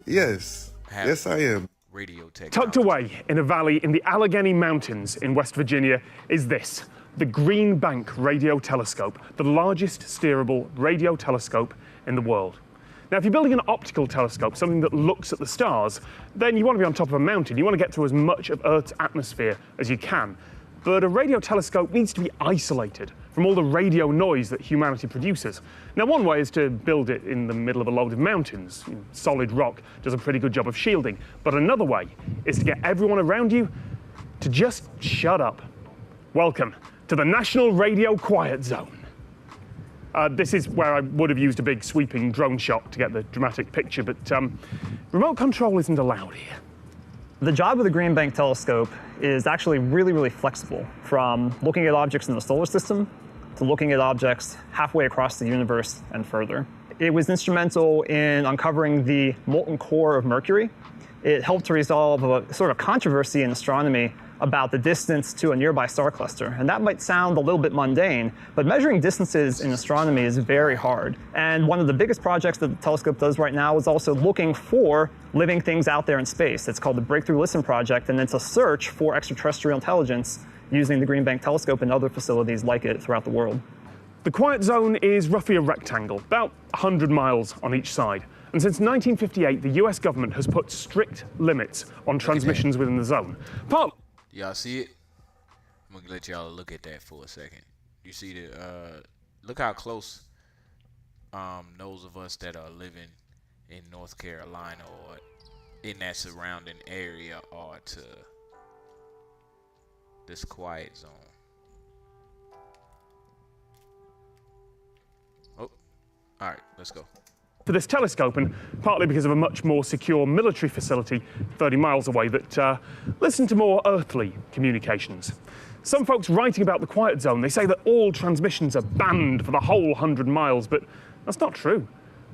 S22: Yes. Yes, I am.
S1: Radio technology.
S23: Tucked away in a valley in the Allegheny Mountains in West Virginia is this, the Green Bank Radio Telescope, the largest steerable radio telescope in the world. Now, if you're building an optical telescope, something that looks at the stars, then you want to be on top of a mountain. You want to get through as much of Earth's atmosphere as you can. But a radio telescope needs to be isolated from all the radio noise that humanity produces. Now, one way is to build it in the middle of a load of mountains. Solid rock does a pretty good job of shielding. But another way is to get everyone around you to just shut up. Welcome to the National Radio Quiet Zone. This is where I would have used a big sweeping drone shot to get the dramatic picture, but remote control isn't allowed here.
S24: The job of the Green Bank telescope is actually really, really flexible, from looking at objects in the solar system to looking at objects halfway across the universe and further. It was instrumental in uncovering the molten core of Mercury. It helped to resolve a sort of controversy in astronomy about the distance to a nearby star cluster. And that might sound a little bit mundane, but measuring distances in astronomy is very hard. And one of the biggest projects that the telescope does right now is also looking for living things out there in space. It's called the Breakthrough Listen Project, and it's a search for extraterrestrial intelligence using the Green Bank telescope and other facilities like it throughout the world.
S23: The quiet zone is roughly a rectangle, about 100 miles on each side. And since 1958, the US government has put strict limits on transmissions within the zone.
S1: Y'all see it? I'm gonna let y'all look at that for a second. You see the look how close those of us that are living in North Carolina or in that surrounding area are to this quiet zone. Oh, all right, let's go.
S23: For this telescope, and partly because of a much more secure military facility 30 miles away that listen to more earthly communications. Some folks writing about the quiet zone, they say that all transmissions are banned for the whole 100 miles, but that's not true.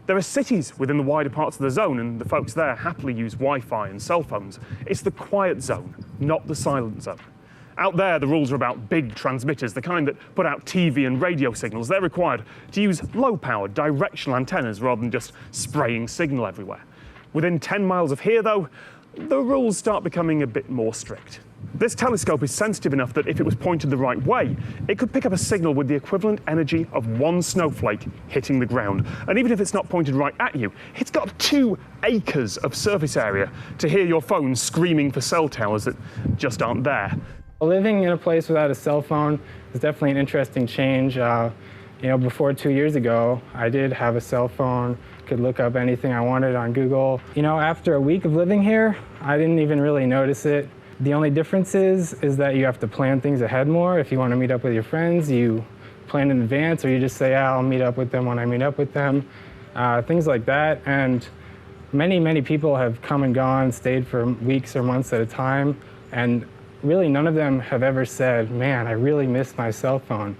S23: There are cities within the wider parts of the zone, and the folks there happily use Wi-Fi and cell phones. It's the quiet zone, not the silent zone. Out there, the rules are about big transmitters, the kind that put out TV and radio signals. They're required to use low-powered directional antennas rather than just spraying signal everywhere. Within 10 miles of here, though, the rules start becoming a bit more strict. This telescope is sensitive enough that if it was pointed the right way, it could pick up a signal with the equivalent energy of one snowflake hitting the ground. And even if it's not pointed right at you, it's got 2 acres of surface area to hear your phone screaming for cell towers that just aren't there.
S25: Living in a place without a cell phone is definitely an interesting change. Before 2 years ago, I did have a cell phone, could look up anything I wanted on Google. After a week of living here, I didn't even really notice it. The only difference is that you have to plan things ahead more. If you want to meet up with your friends, you plan in advance, or you just say, I'll meet up with them when I meet up with them. Things like that. And many people have come and gone, stayed for weeks or months at a time, and really none of them have ever said, man, I really miss my cell phone.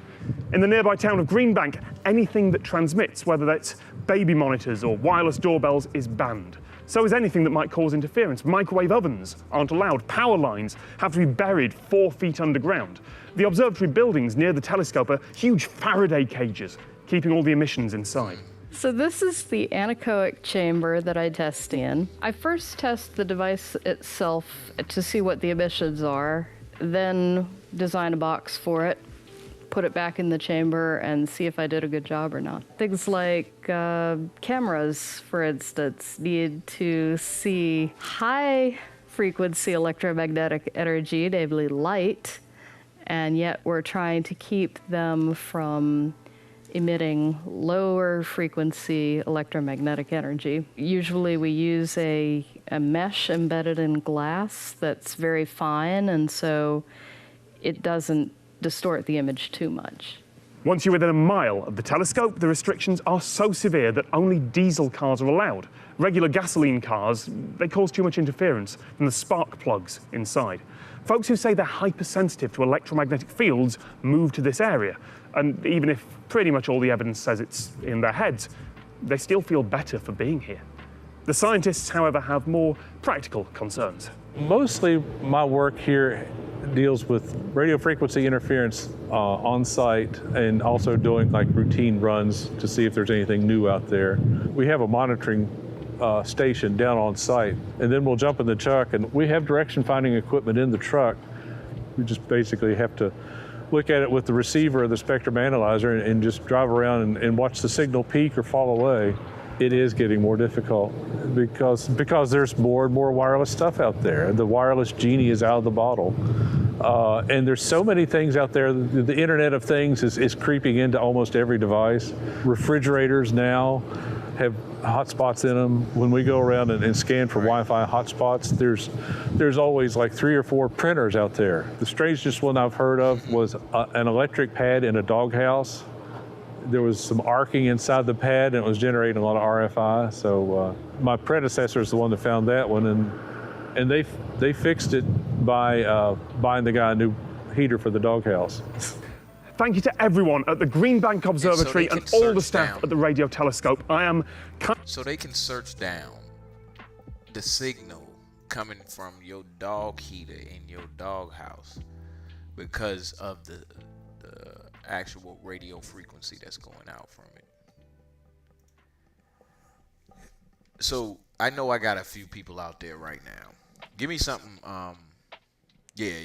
S23: In the nearby town of Greenbank, anything that transmits, whether that's baby monitors or wireless doorbells, is banned. So is anything that might cause interference. Microwave ovens aren't allowed. Power lines have to be buried 4 feet underground. The observatory buildings near the telescope are huge Faraday cages, keeping all the emissions inside.
S3: So this is the anechoic chamber that I test in. I first test the device itself to see what the emissions are, then design a box for it, put it back in the chamber, and see if I did a good job or not. Things like cameras, for instance, need to see high frequency electromagnetic energy, namely light, and yet we're trying to keep them from emitting lower frequency electromagnetic energy. Usually we use a mesh embedded in glass that's very fine, and so it doesn't distort the image too much.
S23: Once you're within a mile of the telescope, the restrictions are so severe that only diesel cars are allowed. Regular gasoline cars, they cause too much interference from the spark plugs inside. Folks who say they're hypersensitive to electromagnetic fields move to this area, and even if pretty much all the evidence says it's in their heads, they still feel better for being here. The scientists, however, have more practical concerns.
S20: Mostly my work here deals with radio frequency interference on site, and also doing like routine runs to see if there's anything new out there. We have a monitoring station down on site, and then we'll jump in the truck, and we have direction finding equipment in the truck. We just basically have to look at it with the receiver or the spectrum analyzer and just drive around and watch the signal peak or fall away. It is getting more difficult because there's more and more wireless stuff out there. The wireless genie is out of the bottle. And there's so many things out there. The Internet of Things is creeping into almost every device. Refrigerators now have hotspots in them. When we go around and scan for Wi-Fi hotspots, there's always like 3 or 4 printers out there. The strangest one I've heard of was an electric pad in a doghouse. There was some arcing inside the pad, and it was generating a lot of RFI. So my predecessor is the one that found that one, and they fixed it by buying the guy a new heater for the doghouse.
S23: Thank you to everyone at the Greenbank Observatory and all the staff at the radio telescope.
S1: So they can search down the signal coming from your dog heater in your doghouse because of the actual radio frequency that's going out from it. So I know I got a few people out there right now. Give me something. Yeah.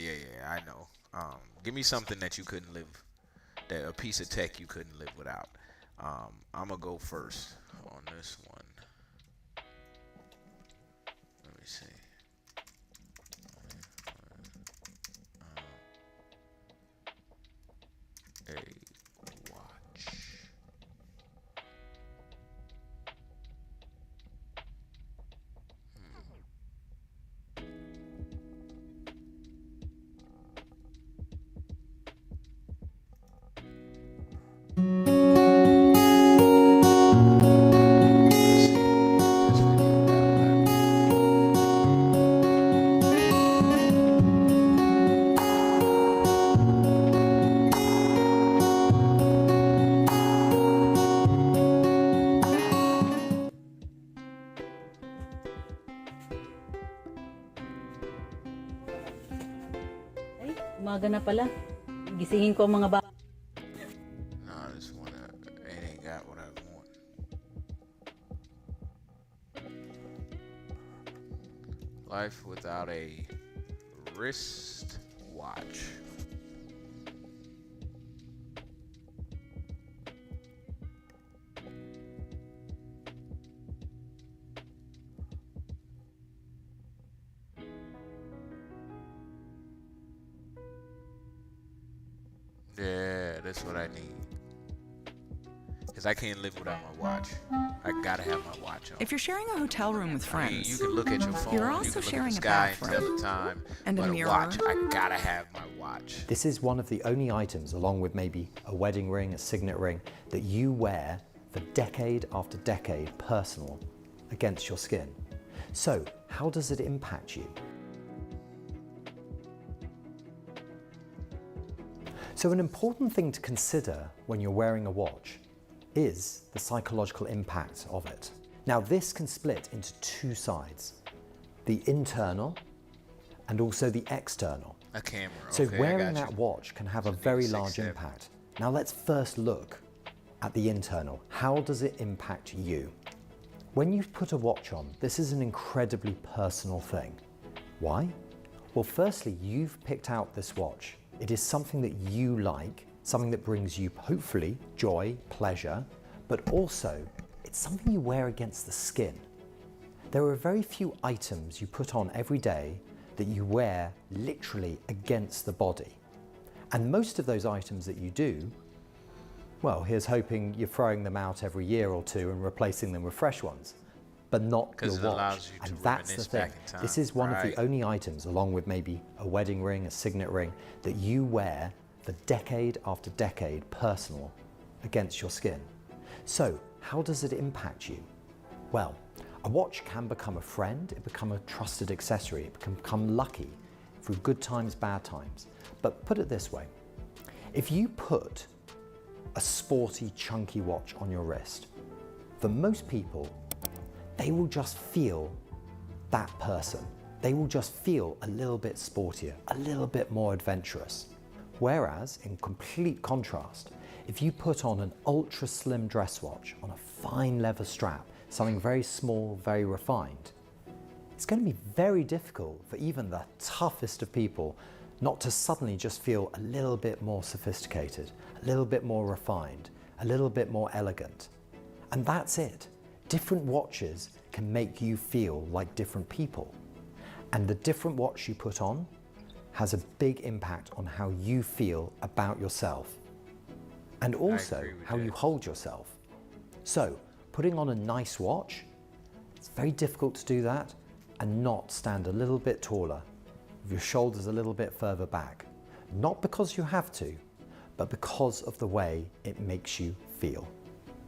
S1: I know. Give me something that you couldn't live. That a piece of tech you couldn't live without. I'm gonna go first on this one. Let me see. A watch.
S4: Umaga na pala. Gisingin ko ang mga bata.
S1: Nah, this one it ain't got what I want. Life without a wrist watch. Yeah, that's what I need. because I can't live without my watch. I gotta have my watch on.
S5: If you're sharing a hotel room with friends,
S1: I mean, you can look at your phone,
S5: you're
S1: you
S5: also
S1: can look
S5: sharing
S1: at
S5: a
S1: the sky and
S5: bathroom
S1: tell the time,
S5: and
S1: but
S5: a mirror.
S1: watch, I gotta have my watch.
S6: This is one of the only items, along with maybe a wedding ring, a signet ring, that you wear for decade after decade, personal, against your skin. So, how does it impact you? So an important thing to consider when you're wearing a watch is the psychological impact of it. Now this can split into two sides, the internal and also the external.
S1: A camera,
S6: So
S1: okay,
S6: wearing that watch can have a very large impact. Now let's first look at the internal. How does it impact you? When you put a watch on, this is an incredibly personal thing. Why? Well, firstly, you've picked out this watch. It is something that you like, something that brings you, hopefully, joy, pleasure, but also it's something you wear against the skin. There are very few items you put on every day that you wear literally against the body. And most of those items that you do, well, here's hoping you're throwing them out every year or two and replacing them with fresh ones, but not your watch.
S1: Allows you
S6: and
S1: to
S6: that's the thing.
S1: back in time.
S6: This is one of the only items, along with maybe a wedding ring, a signet ring, that you wear for decade after decade, personal, against your skin. So, how does it impact you? Well, a watch can become a friend, it become a trusted accessory, it can become lucky through good times, bad times. But put it this way, if you put a sporty, chunky watch on your wrist, for most people, they will just feel that person. They will just feel a little bit sportier, a little bit more adventurous. Whereas, in complete contrast, if you put on an ultra slim dress watch on a fine leather strap, something very small, very refined, it's going to be very difficult for even the toughest of people not to suddenly just feel a little bit more sophisticated, a little bit more refined, a little bit more elegant. And that's it. Different watches can make you feel like different people. And the different watch you put on has a big impact on how you feel about yourself. And also how you hold yourself. So, putting on a nice watch, it's very difficult to do that and not stand a little bit taller, with your shoulders a little bit further back. Not because you have to, but because of the way it makes you feel.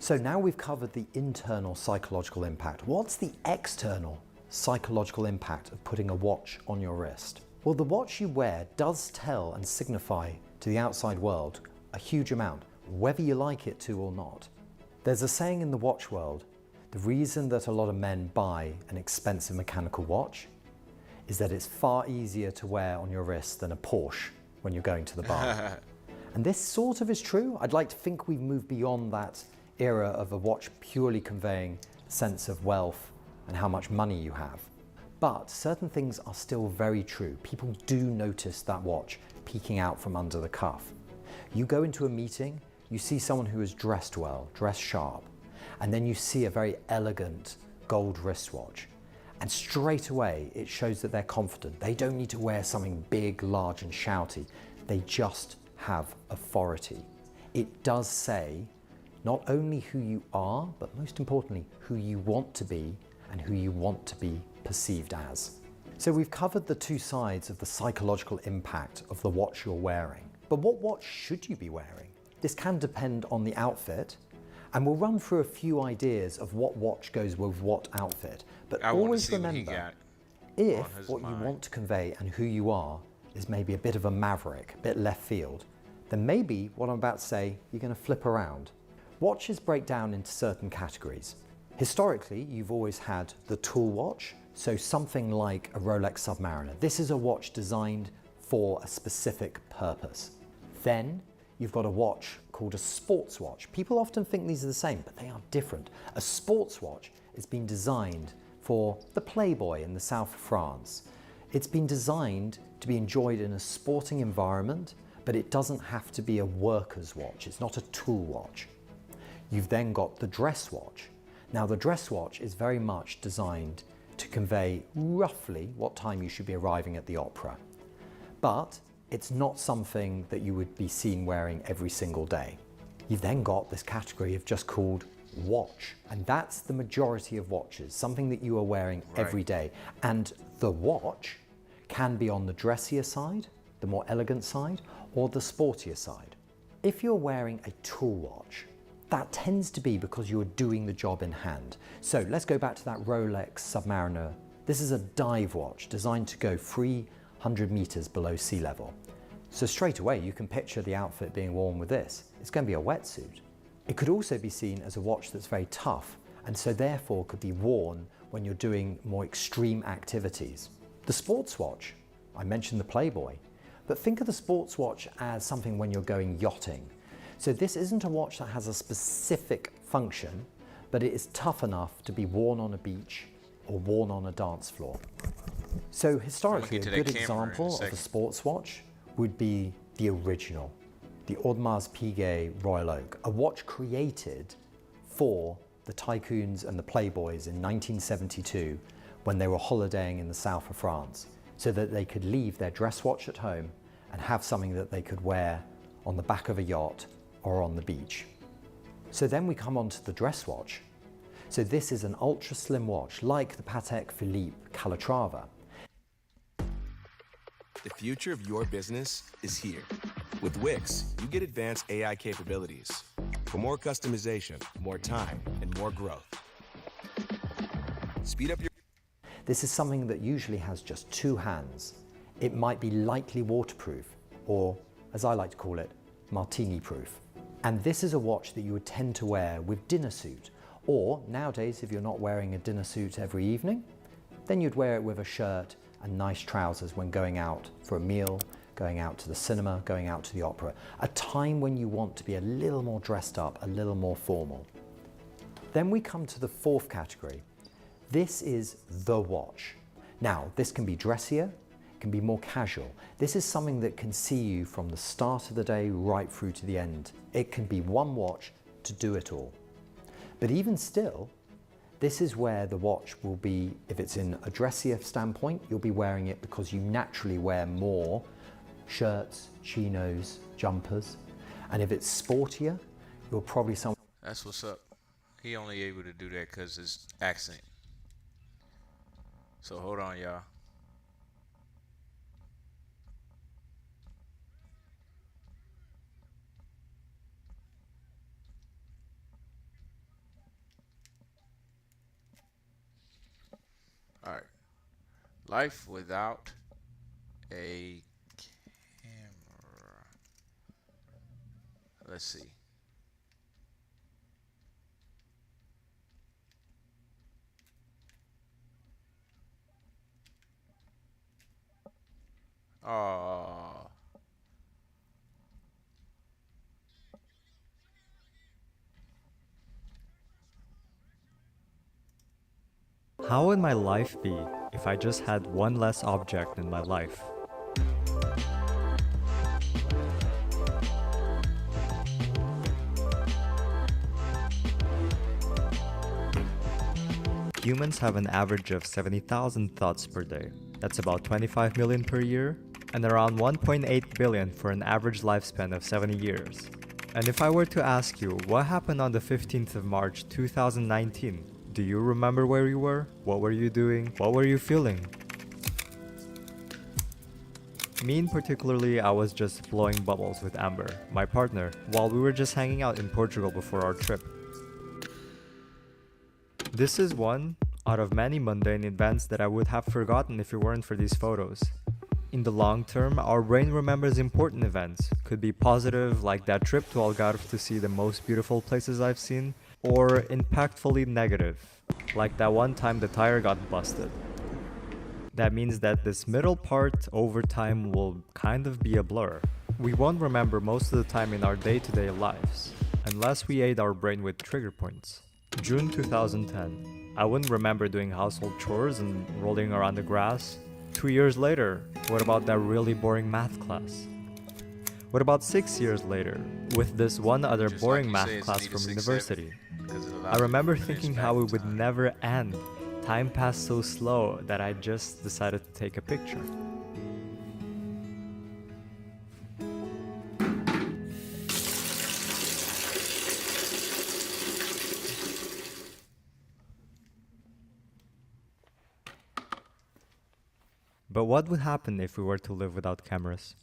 S6: So now we've covered the internal psychological impact. What's the external psychological impact of putting a watch on your wrist? Well, the watch you wear does tell and signify to the outside world a huge amount, whether you like it to or not. There's a saying in the watch world, the reason that a lot of men buy an expensive mechanical watch is that it's far easier to wear on your wrist than a Porsche when you're going to the bar. And this sort of is true. I'd like to think we've moved beyond that era of a watch purely conveying a sense of wealth and how much money you have. But certain things are still very true. People do notice that watch peeking out from under the cuff. You go into a meeting, you see someone who is dressed well, dressed sharp, and then you see a very elegant gold wristwatch. And straight away, it shows that they're confident. They don't need to wear something big, large, and shouty. They just have authority. It does say not only who you are, but most importantly, who you want to be and who you want to be perceived as. So we've covered the two sides of the psychological impact of the watch you're wearing. But what watch should you be wearing? This can depend on the outfit, and we'll run through a few ideas of what watch goes with what outfit. But always remember, if what you want to convey and who you are is maybe a bit of a maverick, a bit left field, then maybe what I'm about to say, you're going to flip around. Watches break down into certain categories. Historically, you've always had the tool watch, so something like a Rolex Submariner. This is a watch designed for a specific purpose. Then you've got a watch called a sports watch. People often think these are the same, but they are different. A sports watch has been designed for the Playboy in the south of France. It's been designed to be enjoyed in a sporting environment, but it doesn't have to be a worker's watch. It's not a tool watch. You've then got the dress watch. Now the dress watch is very much designed to convey roughly what time you should be arriving at the opera. But it's not something that you would be seen wearing every single day. You've then got this category of just called watch, and that's the majority of watches, something that you are wearing every day. And the watch can be on the dressier side, the more elegant side, or the sportier side. If you're wearing a tool watch, that tends to be because you're doing the job in hand. So let's go back to that Rolex Submariner. This is a dive watch designed to go 300 meters below sea level. So straight away you can picture the outfit being worn with this. It's going to be a wetsuit. It could also be seen as a watch that's very tough, and so therefore could be worn when you're doing more extreme activities. The sports watch, I mentioned the Playboy, but think of the sports watch as something when you're going yachting. So this isn't a watch that has a specific function, but it is tough enough to be worn on a beach or worn on a dance floor. So historically, a good example of a sports watch would be the original, the Audemars Piguet Royal Oak, a watch created for the tycoons and the playboys in 1972 when they were holidaying in the south of France, so that they could leave their dress watch at home and have something that they could wear on the back of a yacht or on the beach. So then we come on to the dress watch. So this is an ultra slim watch like the Patek Philippe Calatrava.
S7: The future of your business is here. With Wix, you get advanced AI capabilities for more customization, more time, and more growth. Speed up your...
S6: This is something that usually has just two hands. It might be lightly waterproof, or as I like to call it, martini proof. And this is a watch that you would tend to wear with dinner suit, or nowadays if you're not wearing a dinner suit every evening, then you'd wear it with a shirt and nice trousers when going out for a meal, going out to the cinema, going out to the opera, a time when you want to be a little more dressed up, a little more formal. Then we come to the fourth category. This is the watch. Now, this can be dressier, it can be more casual. This is something that can see you from the start of the day right through to the end. It can be one watch to do it all. But even still, this is where the watch will be, if it's in a dressier standpoint, you'll be wearing it because you naturally wear more shirts, chinos, jumpers. And if it's sportier, you'll probably
S1: That's what's up. He only able to do that because his accent. So hold on, y'all. All right. Life without a camera. Let's see. Oh.
S9: How would my life be if I just had one less object in my life? Humans have an average of 70,000 thoughts per day. That's about 25 million per year, and around 1.8 billion for an average lifespan of 70 years. And if I were to ask you, what happened on the 15th of March 2019? Do you remember where you were? What were you doing? What were you feeling? Me in particularly, I was just blowing bubbles with Amber, my partner, while we were just hanging out in Portugal before our trip. This is one out of many mundane events that I would have forgotten if it weren't for these photos. In the long term, our brain remembers important events. Could be positive, like that trip to Algarve to see the most beautiful places I've seen, or impactfully negative, like that one time the tire got busted. That means that this middle part over time will kind of be a blur. We won't remember most of the time in our day-to-day lives, unless we aid our brain with trigger points. June 2010. I wouldn't remember doing household chores and rolling around the grass. 2 years later, what about that really boring math class? What about 6 years later, with this one other boring math class from university? I remember thinking how it would never end. Time passed so slow that I just decided to take a picture. But what would happen if we were to live without cameras?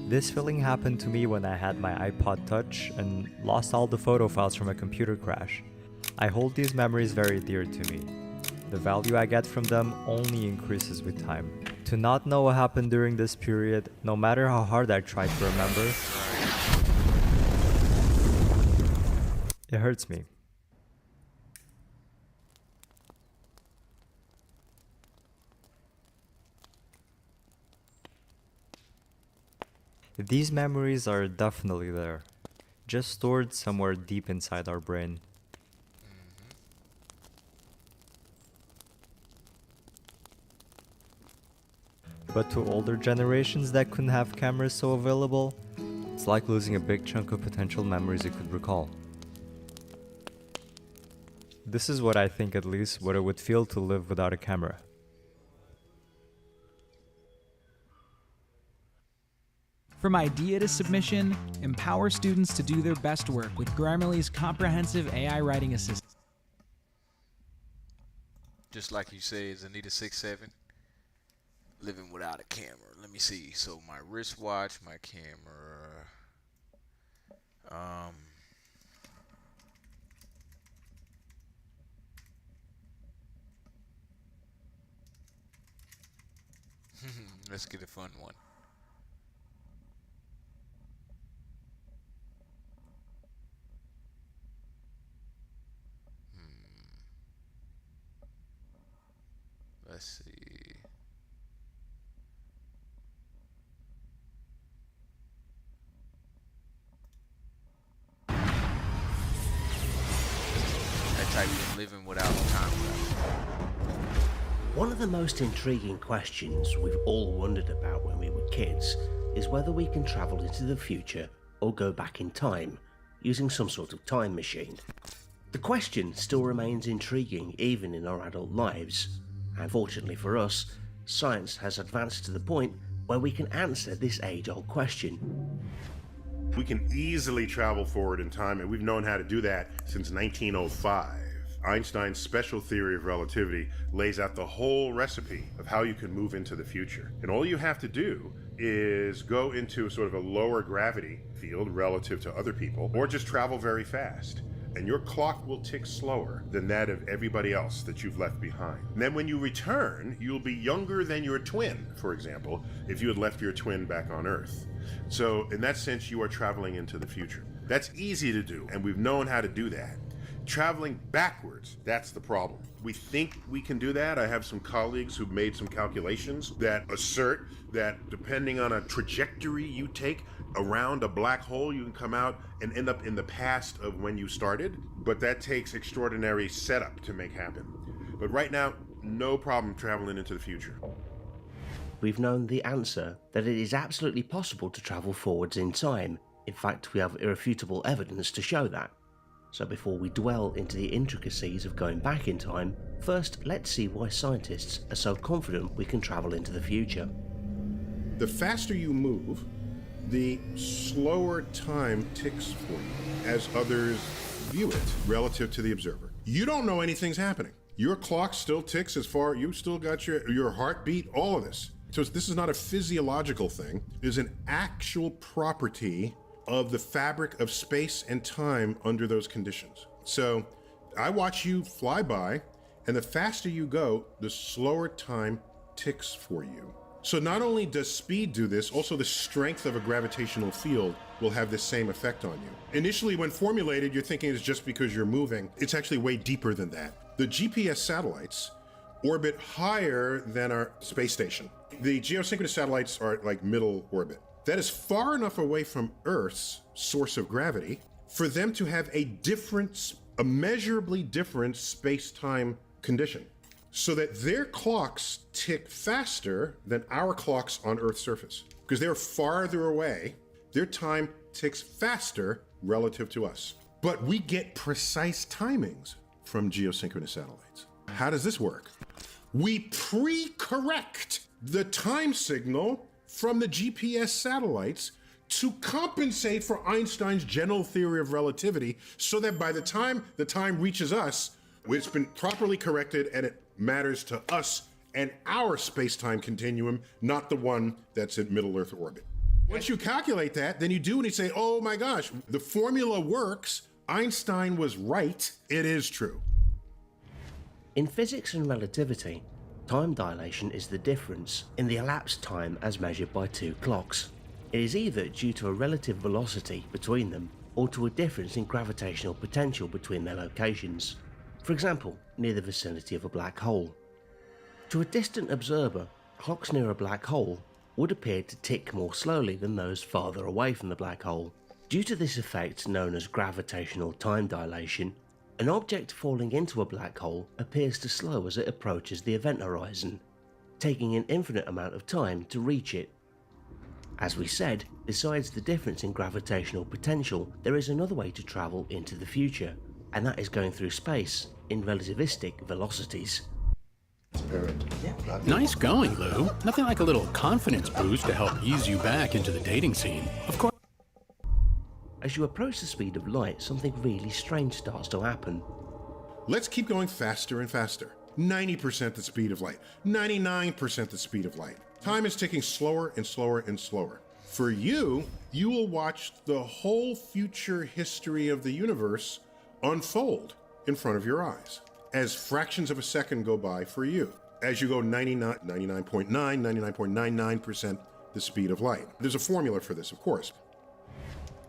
S9: This feeling happened to me when I had my iPod Touch and lost all the photo files from a computer crash. I hold these memories very dear to me. The value I get from them only increases with time. To not know what happened during this period, no matter how hard I try to remember, it hurts me. These memories are definitely there, just stored somewhere deep inside our brain. But to older generations that couldn't have cameras so available, it's like losing a big chunk of potential memories you could recall. This is what I think, at least, what it would feel to live without a camera.
S10: From idea to submission, empower students to do their best work with Grammarly's comprehensive AI writing assistant.
S1: Just like you say, is Anita 6'7", living without a camera. Let me see. So my wristwatch, my camera. Let's get a fun one. Let's see. That type of living without time.
S11: One of the most intriguing questions we've all wondered about when we were kids is whether we can travel into the future or go back in time using some sort of time machine. The question still remains intriguing even in our adult lives. And fortunately for us, science has advanced to the point where we can answer this age-old question.
S13: We can easily travel forward in time, and we've known how to do that since 1905. Einstein's special theory of relativity lays out the whole recipe of how you can move into the future. And all you have to do is go into sort of a lower gravity field relative to other people, or just travel very fast. And your clock will tick slower than that of everybody else that you've left behind. And then when you return, you'll be younger than your twin, for example, if you had left your twin back on Earth. So in that sense, you are traveling into the future. That's easy to do, and we've known how to do that. Traveling backwards, that's the problem. We think we can do that. I have some colleagues who've made some calculations that assert that depending on a trajectory you take around a black hole, you can come out and end up in the past of when you started, but that takes extraordinary setup to make happen. But right now, no problem traveling into the future.
S11: We've known the answer, that it is absolutely possible to travel forwards in time. In fact, we have irrefutable evidence to show that. So before we dwell into the intricacies of going back in time, first let's see why scientists are so confident we can travel into the future.
S13: The faster you move, the slower time ticks for you as others view it relative to the observer. You don't know anything's happening. Your clock still ticks as far, you still got your heartbeat, all of this. So this is not a physiological thing. It is an actual property of the fabric of space and time under those conditions. So I watch you fly by, and the faster you go, the slower time ticks for you. So not only does speed do this, also the strength of a gravitational field will have the same effect on you. Initially, when formulated, you're thinking it's just because you're moving. It's actually way deeper than that. The GPS satellites orbit higher than our space station. The geosynchronous satellites are at like middle orbit. That is far enough away from Earth's source of gravity for them to have a measurably different space-time condition, so that their clocks tick faster than our clocks on Earth's surface. Because they're farther away, their time ticks faster relative to us. But we get precise timings from geosynchronous satellites. How does this work? We pre-correct the time signal from the GPS satellites to compensate for Einstein's general theory of relativity, so that by the time the time reaches us, it's been properly corrected and it matters to us and our space-time continuum, not the one that's in middle Earth orbit. Once you calculate that, then you do and you say, oh my gosh, the formula works. Einstein was right. It is true.
S11: In physics and relativity, time dilation is the difference in the elapsed time as measured by two clocks. It is either due to a relative velocity between them or to a difference in gravitational potential between their locations. For example, near the vicinity of a black hole. To a distant observer, clocks near a black hole would appear to tick more slowly than those farther away from the black hole. Due to this effect known as gravitational time dilation, an object falling into a black hole appears to slow as it approaches the event horizon, taking an infinite amount of time to reach it. As we said, besides the difference in gravitational potential, there is another way to travel into the future, and that is going through space in relativistic velocities.
S8: Nice going, Lou. Nothing like a little confidence boost to help ease you back into the dating scene. Of course.
S11: As you approach the speed of light, something really strange starts to happen.
S13: Let's keep going faster and faster. 90% the speed of light, 99% the speed of light. Time is ticking slower and slower and slower. For you, you will watch the whole future history of the universe unfold in front of your eyes as fractions of a second go by for you, as you go 99.99% the speed of light. There's a formula for this, of course.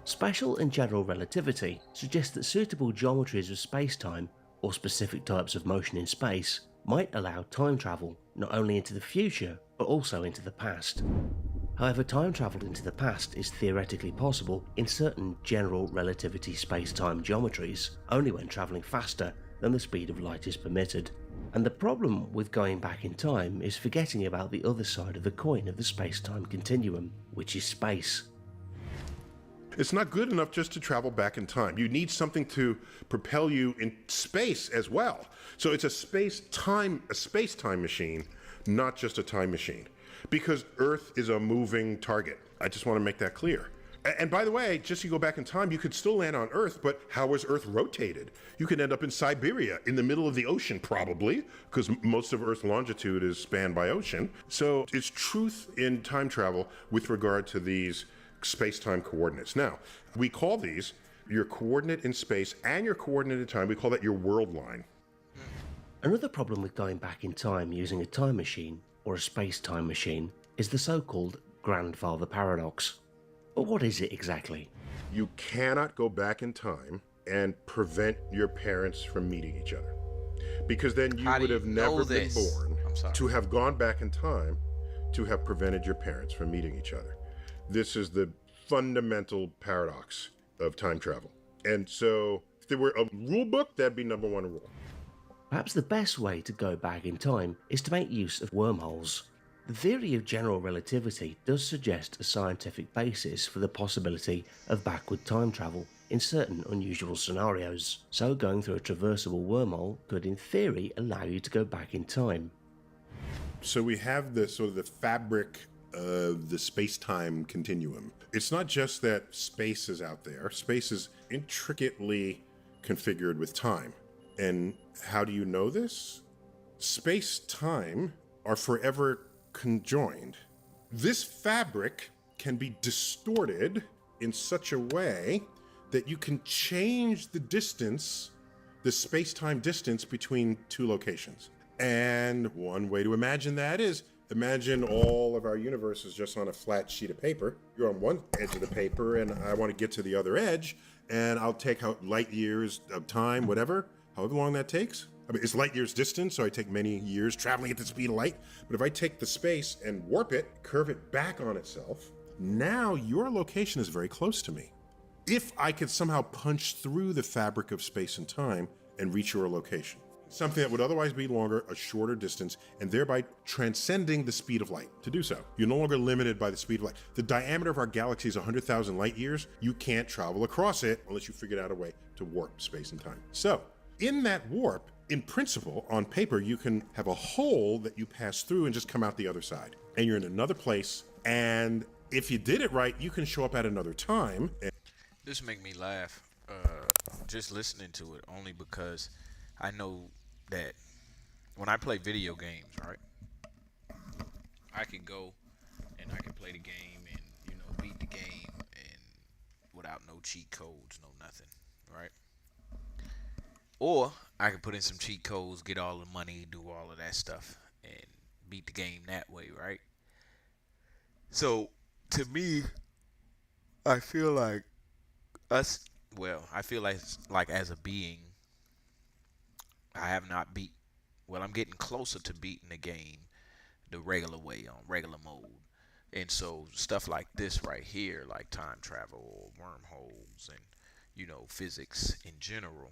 S11: Special and general relativity suggest that suitable geometries of space-time, or specific types of motion in space, might allow time travel not only into the future, but also into the past. However, time travel into the past is theoretically possible in certain general relativity space-time geometries, only when travelling faster than the speed of light is permitted. And the problem with going back in time is forgetting about the other side of the coin of the space-time continuum, which is space.
S13: It's not good enough just to travel back in time. You need something to propel you in space as well. So it's a space-time machine, not just a time machine. Because Earth is a moving target. I just want to make that clear. And by the way, just you go back in time, you could still land on Earth, but how is Earth rotated? You could end up in Siberia, in the middle of the ocean probably, because most of Earth's longitude is spanned by ocean. So it's truth in time travel with regard to these space-time coordinates. Now, we call these your coordinate in space and your coordinate in time. We call that your world line.
S11: Another problem with going back in time using a time machine, or a space-time machine, is the so-called grandfather paradox. But what is it exactly?
S13: You cannot go back in time and prevent your parents from meeting each other. Because then you would have never been born to have gone back in time to have prevented your parents from meeting each other. This is the fundamental paradox of time travel. And so if there were a rule book, that'd be number one rule.
S11: Perhaps the best way to go back in time is to make use of wormholes. The theory of general relativity does suggest a scientific basis for the possibility of backward time travel in certain unusual scenarios, so going through a traversable wormhole could in theory allow you to go back in time.
S13: So we have the sort of the fabric of the space-time continuum. It's not just that space is out there. Space is intricately configured with time. And how do you know this? Space-time are forever conjoined. This fabric can be distorted in such a way that you can change the distance, the space-time distance between two locations. And one way to imagine that is, imagine all of our universe is just on a flat sheet of paper. You're on one edge of the paper and I want to get to the other edge, and I'll take out light years of time, whatever, however long that takes. I mean, it's light years distance, so I take many years traveling at the speed of light. But if I take the space and warp it, curve it back on itself, now your location is very close to me. If I could somehow punch through the fabric of space and time and reach your location, something that would otherwise be longer, a shorter distance, and thereby transcending the speed of light to do so. You're no longer limited by the speed of light. The diameter of our galaxy is 100,000 light years. You can't travel across it unless you figured out a way to warp space and time. So, in that warp, in principle, on paper, you can have a hole that you pass through and just come out the other side. And you're in another place, and if you did it right, you can show up at another time.
S1: This make me laugh, just listening to it, only because I know that when I play video games, right, I could go and I can play the game and, you know, beat the game and without no cheat codes, no nothing, right? Or I could put in some cheat codes, get all the money, do all of that stuff, and beat the game that way, right? So, to me, I feel like I feel like as a being, I have not beat, I'm getting closer to beating the game the regular way, on regular mode. And so stuff like this right here, like time travel or wormholes and, you know, physics in general,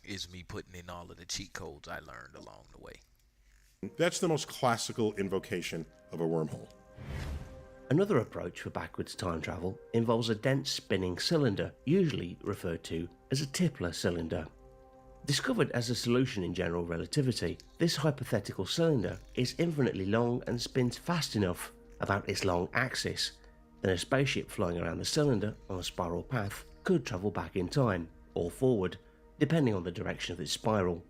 S1: is me putting in all of the cheat codes I learned along the way.
S13: That's the most classical invocation of a wormhole.
S11: Another approach for backwards time travel involves a dense spinning cylinder, usually referred to as a Tipler cylinder. Discovered as a solution in general relativity, this hypothetical cylinder is infinitely long and spins fast enough about its long axis. Then a spaceship flying around the cylinder on a spiral path could travel back in time, or forward, depending on the direction of its spiral.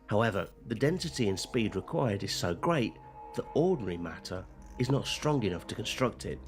S11: However, the density and speed required is so great that ordinary matter is not strong enough to construct it.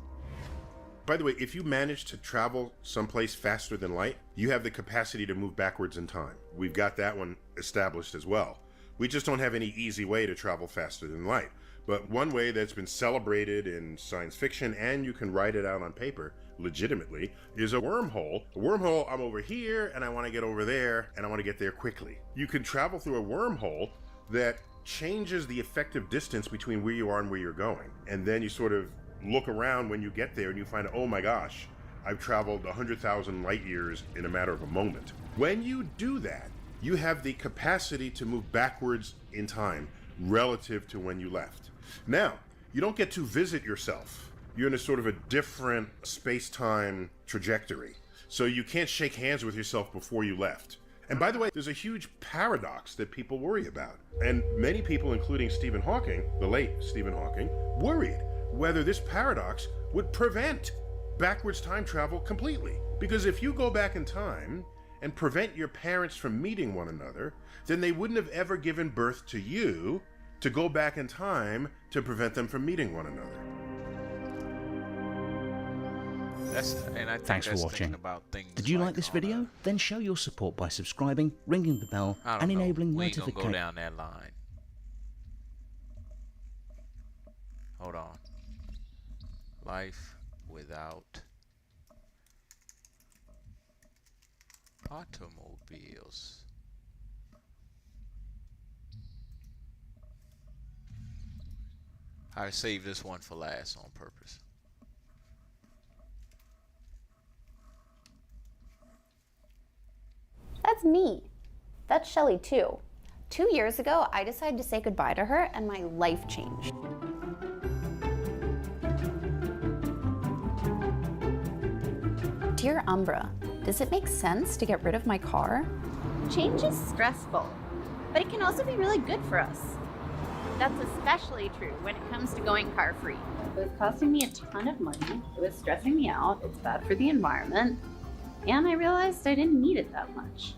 S13: By the way, if you manage to travel someplace faster than light, you have the capacity to move backwards in time. We've got that one established as well. We just don't have any easy way to travel faster than light. But one way that's been celebrated in science fiction, and you can write it out on paper legitimately, is a wormhole. A wormhole, I'm over here and I want to get over there and I want to get there quickly. You can travel through a wormhole that changes the effective distance between where you are and where you're going. And then you sort of look around when you get there and you find, oh my gosh, I've traveled 100,000 light years in a matter of a moment. When you do that, you have the capacity to move backwards in time relative to when you left. Now, you don't get to visit yourself. You're in a sort of a different space-time trajectory. So you can't shake hands with yourself before you left. And by the way, there's a huge paradox that people worry about. And many people, including Stephen Hawking, the late Stephen Hawking, worried whether this paradox would prevent backwards time travel completely. Because if you go back in time and prevent your parents from meeting one another, then they wouldn't have ever given birth to you to go back in time to prevent them from meeting one another.
S14: Thanks for watching. Did you like this video? Then show your support by subscribing, ringing the bell, and enabling notifications.
S1: Go down that line. Hold on. Life without automobiles. I saved this one for last on purpose.
S15: That's me. That's Shelly too. 2 years ago, I decided to say goodbye to her and my life changed. Dear Umbra, does it make sense to get rid of my car? Change is stressful, but it can also be really good for us. That's especially true when it comes to going car-free. It was costing me a ton of money, it was stressing me out, it's bad for the environment, and I realized I didn't need it that much.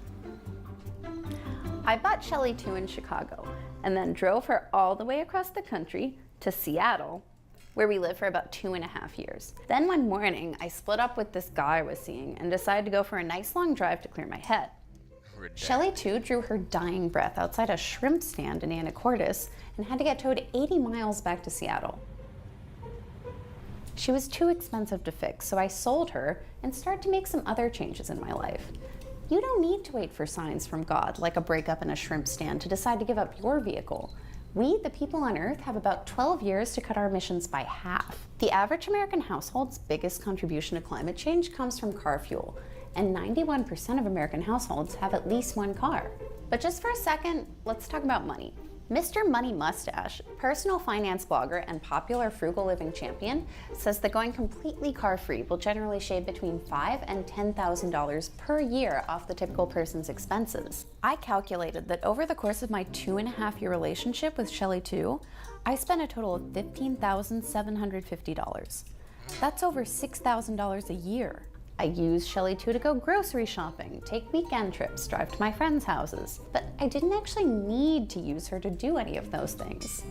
S15: I bought Shelly 2 in Chicago, and then drove her all the way across the country to Seattle, where we lived for about 2.5 years. Then one morning, I split up with this guy I was seeing and decided to go for a nice long drive to clear my head. Shelly 2 drew her dying breath outside a shrimp stand in Anacortes and had to get towed 80 miles back to Seattle. She was too expensive to fix, so I sold her and started to make some other changes in my life. You don't need to wait for signs from God, like a breakup in a shrimp stand, to decide to give up your vehicle. We, the people on Earth, have about 12 years to cut our emissions by half. The average American household's biggest contribution to climate change comes from car fuel, and 91% of American households have at least one car. But just for a second, let's talk about money. Mr. Money Mustache, personal finance blogger and popular frugal living champion, says that going completely car-free will generally shave between $5,000 and $10,000 per year off the typical person's expenses. I calculated that over the course of my 2.5-year relationship with Shelly 2, I spent a total of $15,750. That's over $6,000 a year. I use Shelly 2 to go grocery shopping, take weekend trips, drive to my friends' houses. But I didn't actually need to use her to do any of those things.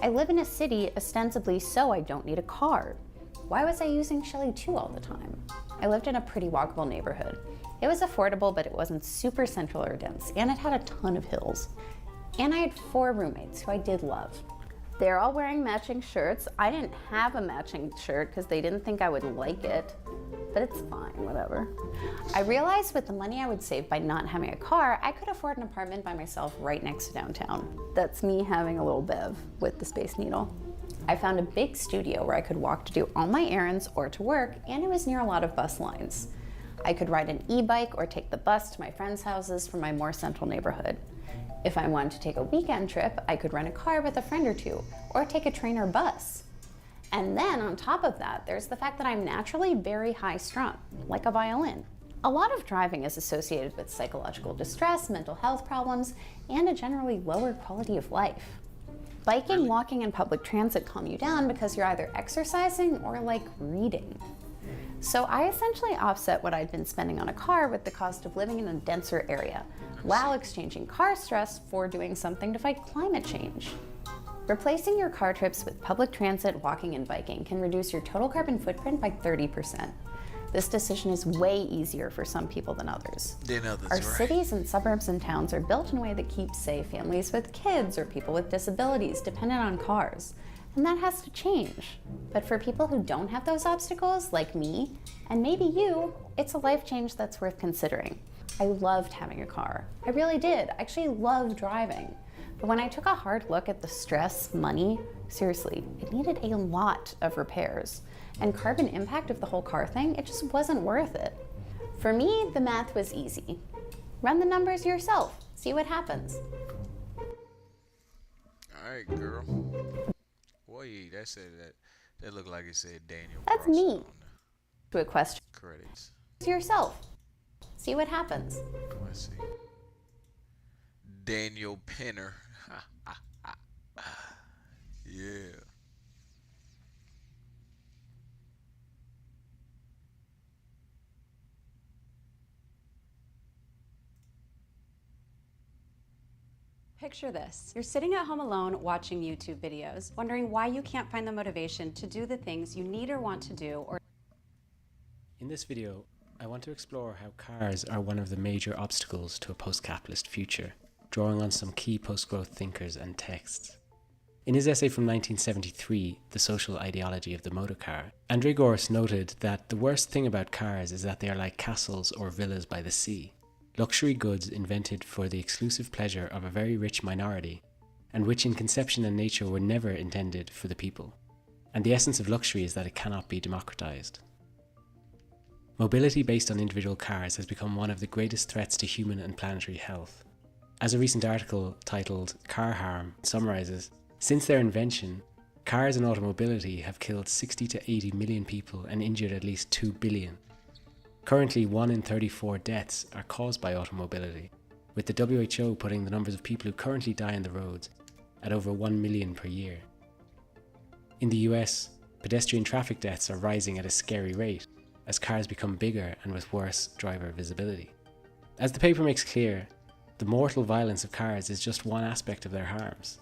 S15: I live in a city ostensibly so I don't need a car. Why was I using Shelly 2 all the time? I lived in a pretty walkable neighborhood. It was affordable, but it wasn't super central or dense, and it had a ton of hills. And I had 4 roommates who I did love. They're all wearing matching shirts. I didn't have a matching shirt because they didn't think I would like it, but it's fine, whatever. I realized with the money I would save by not having a car, I could afford an apartment by myself right next to downtown. That's me having a little bev with the Space Needle. I found a big studio where I could walk to do all my errands or to work, and it was near a lot of bus lines. I could ride an e-bike or take the bus to my friends' houses from my more central neighborhood. If I wanted to take a weekend trip, I could rent a car with a friend or two, or take a train or bus. And then on top of that, there's the fact that I'm naturally very high strung, like a violin. A lot of driving is associated with psychological distress, mental health problems, and a generally lower quality of life. Biking, walking, and public transit calm you down because you're either exercising or like reading. So I essentially offset what I'd been spending on a car with the cost of living in a denser area, while exchanging car stress for doing something to fight climate change. Replacing your car trips with public transit, walking, and biking can reduce your total carbon footprint by 30%. This decision is way easier for some people than others. Our cities and suburbs and towns are built in a way that keeps, say, families with kids or people with disabilities dependent on cars. And that has to change. But for people who don't have those obstacles, like me, and maybe you, it's a life change that's worth considering. I loved having a car. I really did. I actually loved driving. But when I took a hard look at the stress, money, seriously, it needed a lot of repairs. And carbon impact of the whole car thing, it just wasn't worth it. For me, the math was easy. Run the numbers yourself. See what happens.
S1: All right, girl. Boy, that looked like it said Daniel.
S15: That's me. To a question.
S1: Credits.
S15: Yourself. See what happens.
S1: Let's see. Daniel Penner. Yeah.
S12: Picture this. You're sitting at home alone watching YouTube videos, wondering why you can't find the motivation to do the things you need or want to do.
S16: In this video, I want to explore how cars are one of the major obstacles to a post-capitalist future, drawing on some key post-growth thinkers and texts. In his essay from 1973, The Social Ideology of the Motor Car, André Gorz noted that the worst thing about cars is that they are like castles or villas by the sea. Luxury goods invented for the exclusive pleasure of a very rich minority, and which in conception and nature were never intended for the people. And the essence of luxury is that it cannot be democratized. Mobility based on individual cars has become one of the greatest threats to human and planetary health. As a recent article titled Car Harm summarizes, since their invention, cars and automobility have killed 60 to 80 million people and injured at least 2 billion. Currently, 1 in 34 deaths are caused by automobility, with the WHO putting the numbers of people who currently die on the roads at over 1 million per year. In the US, pedestrian traffic deaths are rising at a scary rate as cars become bigger and with worse driver visibility. As the paper makes clear, the mortal violence of cars is just one aspect of their harms.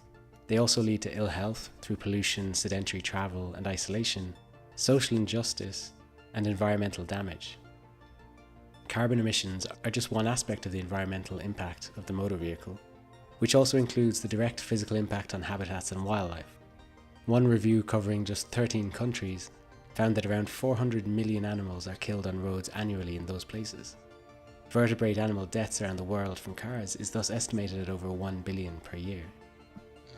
S16: They also lead to ill health through pollution, sedentary travel and isolation, social injustice, and environmental damage. Carbon emissions are just one aspect of the environmental impact of the motor vehicle, which also includes the direct physical impact on habitats and wildlife. One review covering just 13 countries found that around 400 million animals are killed on roads annually in those places. Vertebrate animal deaths around the world from cars is thus estimated at over 1 billion per year.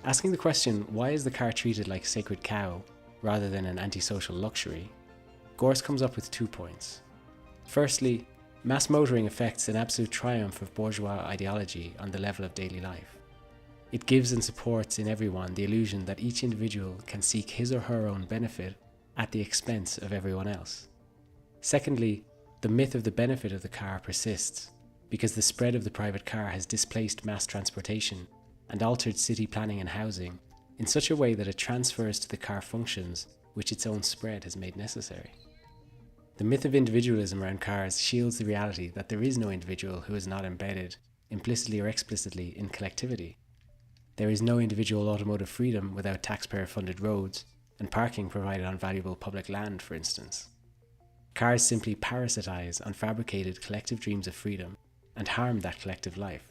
S16: Asking the question, why is the car treated like a sacred cow rather than an antisocial luxury, Gorz comes up with 2 points. Firstly, mass motoring affects an absolute triumph of bourgeois ideology on the level of daily life. It gives and supports in everyone the illusion that each individual can seek his or her own benefit at the expense of everyone else. Secondly, the myth of the benefit of the car persists because the spread of the private car has displaced mass transportation and altered city planning and housing in such a way that it transfers to the car functions which its own spread has made necessary. The myth of individualism around cars shields the reality that there is no individual who is not embedded, implicitly or explicitly, in collectivity. There is no individual automotive freedom without taxpayer-funded roads and parking provided on valuable public land, for instance. Cars simply parasitize on fabricated collective dreams of freedom and harm that collective life.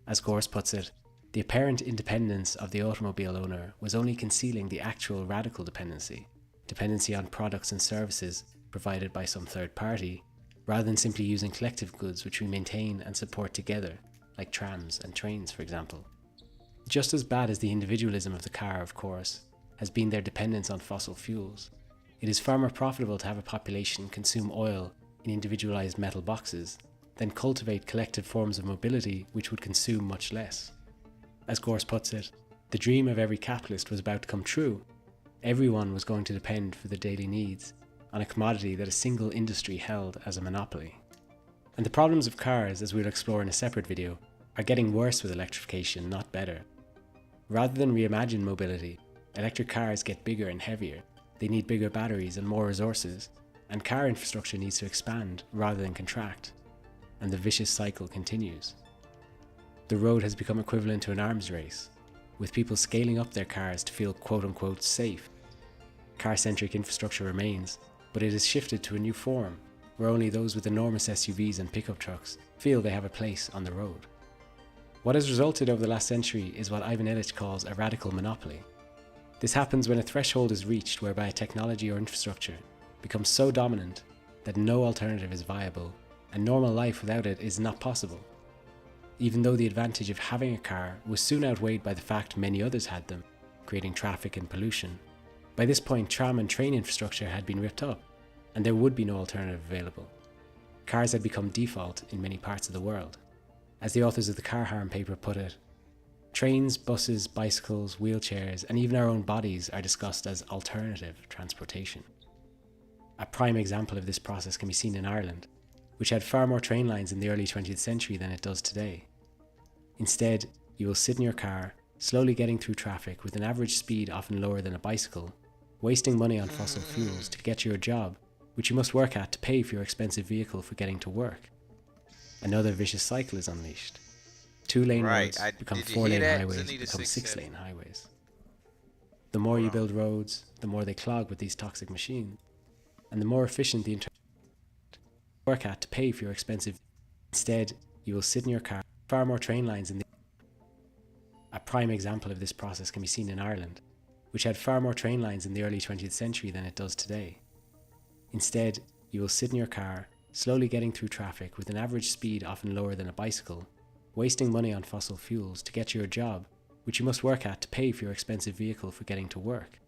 S16: As Gorse puts it, the apparent independence of the automobile owner was only concealing the actual radical dependency on products and services provided by some third party, rather than simply using collective goods which we maintain and support together, like trams and trains, for example. Just as bad as the individualism of the car, of course, has been their dependence on fossil fuels. It is far more profitable to have a population consume oil in individualized metal boxes than cultivate collective forms of mobility which would consume much less. As Gorse puts it, the dream of every capitalist was about to come true. Everyone was going to depend for their daily needs on a commodity that a single industry held as a monopoly. And the problems of cars, as we'll explore in a separate video, are getting worse with electrification, not better. Rather than reimagine mobility, electric cars get bigger and heavier. They need bigger batteries and more resources, and car infrastructure needs to expand rather than contract. And the vicious cycle continues. The road has become equivalent to an arms race, with people scaling up their cars to feel quote-unquote safe. Car-centric infrastructure remains, but it has shifted to a new form, where only those with enormous SUVs and pickup trucks feel they have a place on the road. What has resulted over the last century is what Ivan Illich calls a radical monopoly. This happens when a threshold is reached whereby a technology or infrastructure becomes so dominant that no alternative is viable, and normal life without it is not possible. Even though the advantage of having a car was soon outweighed by the fact many others had them, creating traffic and pollution, by this point tram and train infrastructure had been ripped up, and there would be no alternative available. Cars had become default in many parts of the world. As the authors of the Car Harm paper put it, trains, buses, bicycles, wheelchairs, and even our own bodies are discussed as alternative transportation. A prime example of this process can be seen in Ireland, which had far more train lines in the early 20th century than it does today. Instead, you will sit in your car, slowly getting through traffic with an average speed often lower than a bicycle, wasting money on fossil fuels to get to your job, which you must work at to pay for your expensive vehicle for getting to work. Another vicious cycle is unleashed. 2-lane roads become 4-lane highways, become 6-lane highways. The more you build roads, the more they clog with these toxic machines, and the more efficient the work at to pay for your expensive. Instead, you will sit in your car. Far more train lines in the. A prime example of this process can be seen in Ireland, which had far more train lines in the early 20th century than it does today. Instead, you will sit in your car, slowly getting through traffic with an average speed often lower than a bicycle, wasting money on fossil fuels to get to your job, which you must work at to pay for your expensive vehicle for getting to work.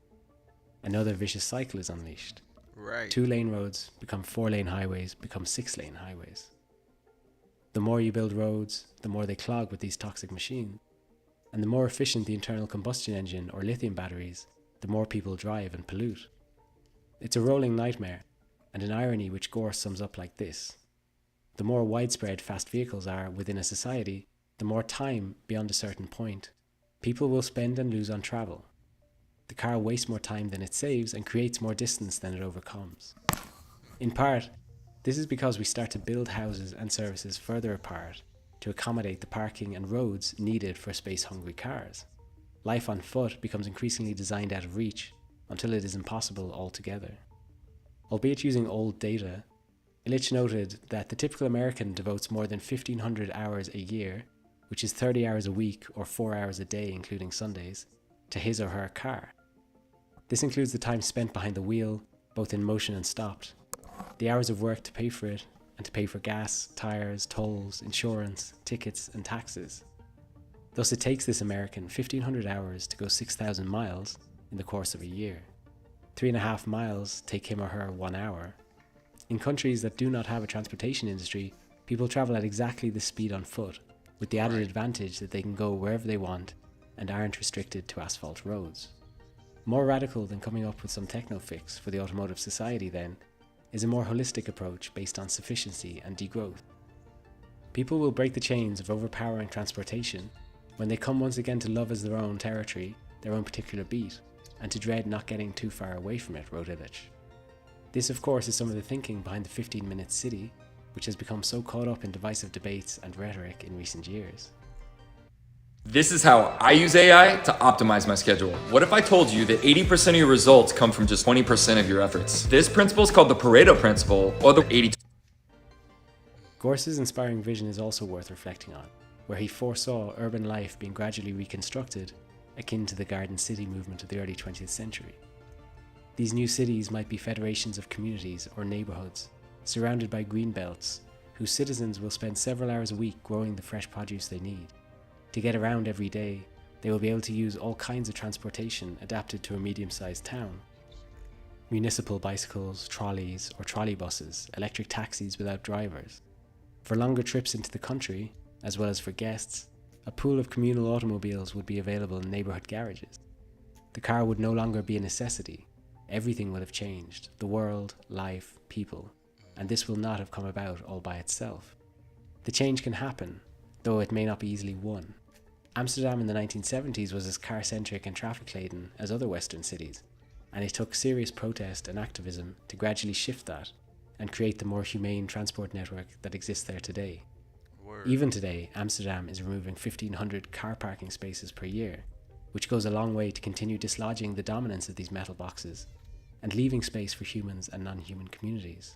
S16: Another vicious cycle is unleashed. 2-lane roads become 4-lane highways, become 6-lane highways. The more you build roads, the more they clog with these toxic machines, and the more efficient the internal combustion engine or lithium batteries, the more people drive and pollute. It's a rolling nightmare, and an irony which Gorse sums up like this. The more widespread fast vehicles are within a society, the more time, beyond a certain point, people will spend and lose on travel. The car wastes more time than it saves and creates more distance than it overcomes. In part, this is because we start to build houses and services further apart to accommodate the parking and roads needed for space-hungry cars. Life on foot becomes increasingly designed out of reach until it is impossible altogether. Albeit using old data, Illich noted that the typical American devotes more than 1,500 hours a year, which is 30 hours a week or 4 hours a day including Sundays, to his or her car. This includes the time spent behind the wheel, both in motion and stopped, the hours of work to pay for it, and to pay for gas, tires, tolls, insurance, tickets, and taxes. Thus it takes this American 1,500 hours to go 6,000 miles in the course of a year. 3.5 miles take him or her 1 hour. In countries that do not have a transportation industry, people travel at exactly this speed on foot, with the added advantage that they can go wherever they want and aren't restricted to asphalt roads. More radical than coming up with some techno fix for the automotive society, then, is a more holistic approach based on sufficiency and degrowth. People will break the chains of overpowering transportation when they come once again to love as their own territory, their own particular beat, and to dread not getting too far away from it, wrote Illich. This, of course, is some of the thinking behind the 15-minute city, which has become so caught up in divisive debates and rhetoric in recent years.
S2: This is how I use AI to optimize my schedule. What if I told you that 80% of your results come from just 20% of your efforts? This principle is called the Pareto principle, or the 80.
S16: Gorse's inspiring vision is also worth reflecting on, where he foresaw urban life being gradually reconstructed, akin to the Garden City movement of the early 20th century. These new cities might be federations of communities or neighbourhoods, surrounded by green belts, whose citizens will spend several hours a week growing the fresh produce they need. To get around every day, they will be able to use all kinds of transportation adapted to a medium-sized town. Municipal bicycles, trolleys, or trolley buses, electric taxis without drivers. For longer trips into the country, as well as for guests, a pool of communal automobiles would be available in neighbourhood garages. The car would no longer be a necessity. Everything will have changed: the world, life, people, and this will not have come about all by itself. The change can happen, though it may not be easily won. Amsterdam in the 1970s was as car-centric and traffic-laden as other Western cities, and it took serious protest and activism to gradually shift that and create the more humane transport network that exists there today. Even today, Amsterdam is removing 1,500 car parking spaces per year, which goes a long way to continue dislodging the dominance of these metal boxes and leaving space for humans and non-human communities.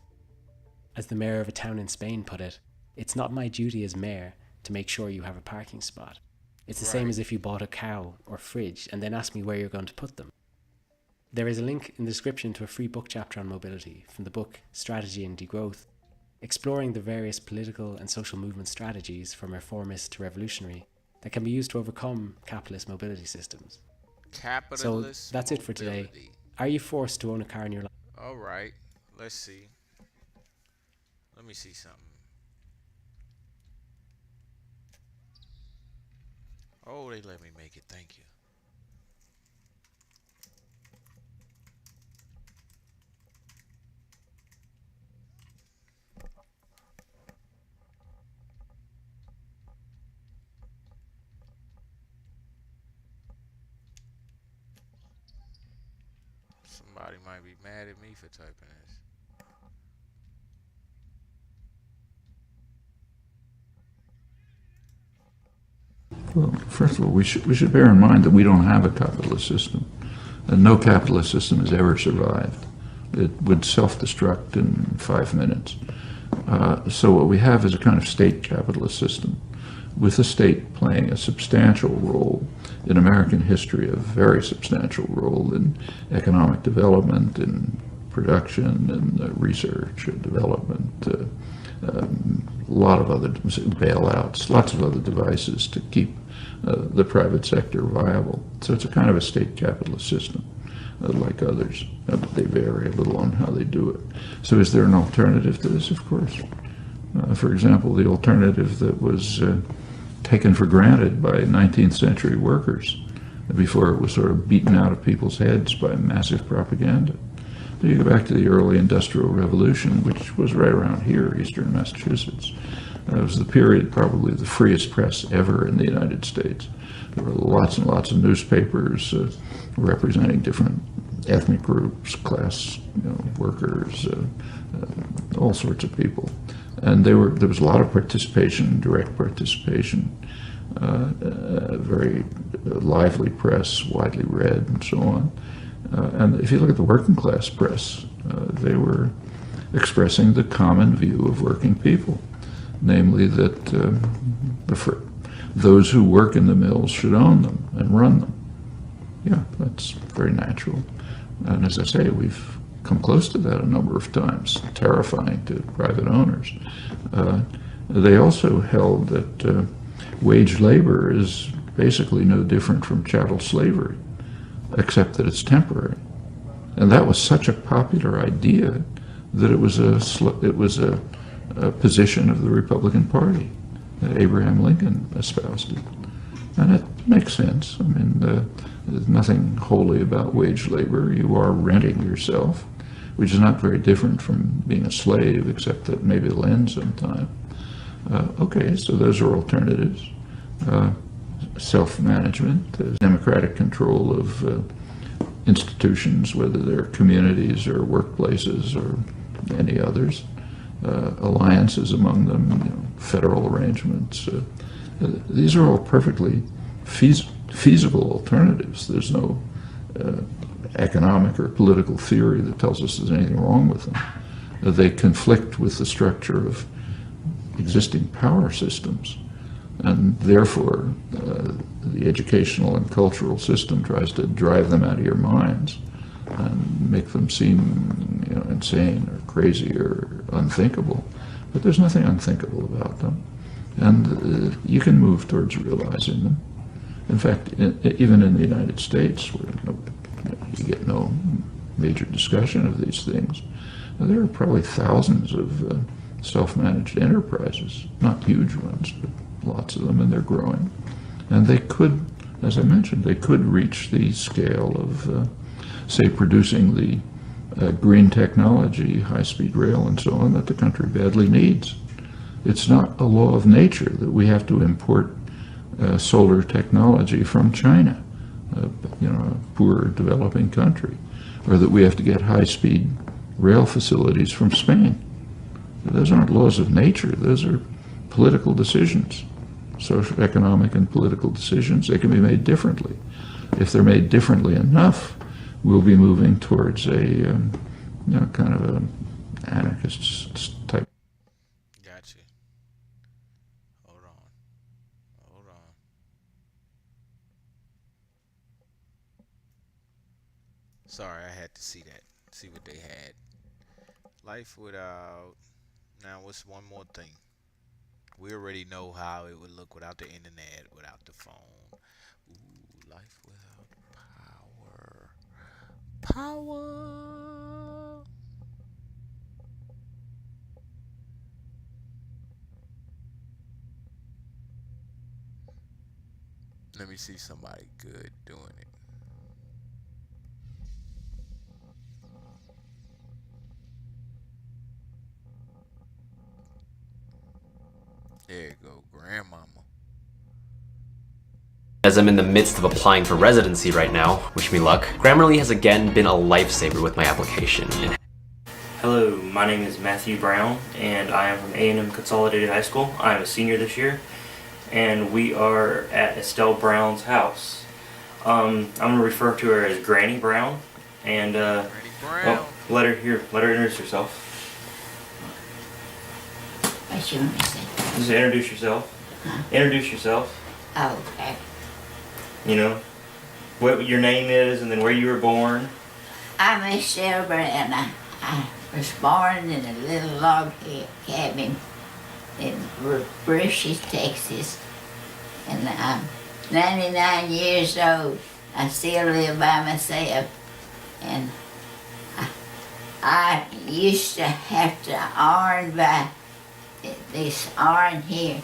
S16: As the mayor of a town in Spain put it, "It's not my duty as mayor to make sure you have a parking spot. It's the same as if you bought a cow or fridge and then asked me where you're going to put them." There is a link in the description to a free book chapter on mobility from the book Strategy and Degrowth, exploring the various political and social movement strategies from reformist to revolutionary that can be used to overcome capitalist mobility systems. So that's it for today. Are you forced to own a car in your life?
S1: Alright, let's see. Let me see something. Oh, they let me make it, thank you. Somebody might be mad at me for typing this.
S17: Well, first of all, we should bear in mind that we don't have a capitalist system, and no capitalist system has ever survived. It would self-destruct in 5 minutes. So what we have is a kind of state capitalist system, with the state playing a substantial role in American history, a very substantial role in economic development, in production, in research and development, a lot of other bailouts, lots of other devices to keep the private sector viable. So it's a kind of a state capitalist system, like others. They vary a little on how they do it. So is there an alternative to this? Of course. For example, the alternative that was taken for granted by 19th century workers before it was sort of beaten out of people's heads by massive propaganda. So you go back to the early Industrial Revolution, which was right around here, eastern Massachusetts. It was the period, probably the freest press ever in the United States. There were lots and lots of newspapers representing different ethnic groups, class, workers, all sorts of people. And there was a lot of participation, direct participation, very lively press, widely read, and so on. And if you look at the working class press, they were expressing the common view of working people, namely that those who work in the mills should own them and run them. Yeah, that's very natural. And as I say, we've come close to that a number of times, terrifying to private owners. They also held that wage labor is basically no different from chattel slavery, except that it's temporary. And that was such a popular idea that it was a position of the Republican Party that Abraham Lincoln espoused it. And it makes sense. I mean, there's nothing holy about wage labor. You are renting yourself, which is not very different from being a slave, except that maybe it'll end sometime. Okay, so those are alternatives. Self-management, democratic control of institutions, whether they're communities or workplaces or any others, alliances among them, federal arrangements. These are all perfectly feasible alternatives. There's no economic or political theory that tells us there's anything wrong with them. They conflict with the structure of existing power systems, and therefore the educational and cultural system tries to drive them out of your minds and make them seem insane or crazy or unthinkable. But there's nothing unthinkable about them, and you can move towards realizing them. In fact, even in the United States, where you get no major discussion of these things, there are probably thousands of self-managed enterprises, not huge ones, but lots of them, and they're growing. And they could, as I mentioned, they could reach the scale of, say, producing the green technology, high-speed rail and so on, that the country badly needs. It's not a law of nature that we have to import solar technology from China, a poor developing country, or that we have to get high-speed rail facilities from Spain. Those aren't laws of nature. Those are political decisions, social, economic, and political decisions. They can be made differently. If they're made differently enough, we'll be moving towards a kind of an anarchist type.
S1: Gotcha. Hold on. Sorry, I had to see that. See what they had. Life without... Now, what's one more thing? We already know how it would look without the internet, without the phone. Ooh, life without power. Power! Let me see somebody good doing it. There you go, grandmama.
S18: As I'm in the midst of applying for residency right now, wish me luck, Grammarly has again been a lifesaver with my application.
S19: Hello, my name is Matthew Brown, and I am from A&M Consolidated High School. I'm a senior this year, and we are at Estelle Brown's house. I'm going to refer to her as Granny Brown, and
S1: Granny Brown.
S19: let her introduce herself.
S21: What you want to say?
S19: Just introduce yourself.
S21: Huh?
S19: Introduce yourself.
S21: Oh, okay.
S19: You know, what your name is and then where you were born.
S21: I'm Estelle Brown. I was born in a little log cabin in Brishes, Texas. And I'm 99 years old. I still live by myself. And I used to have to iron by this iron here.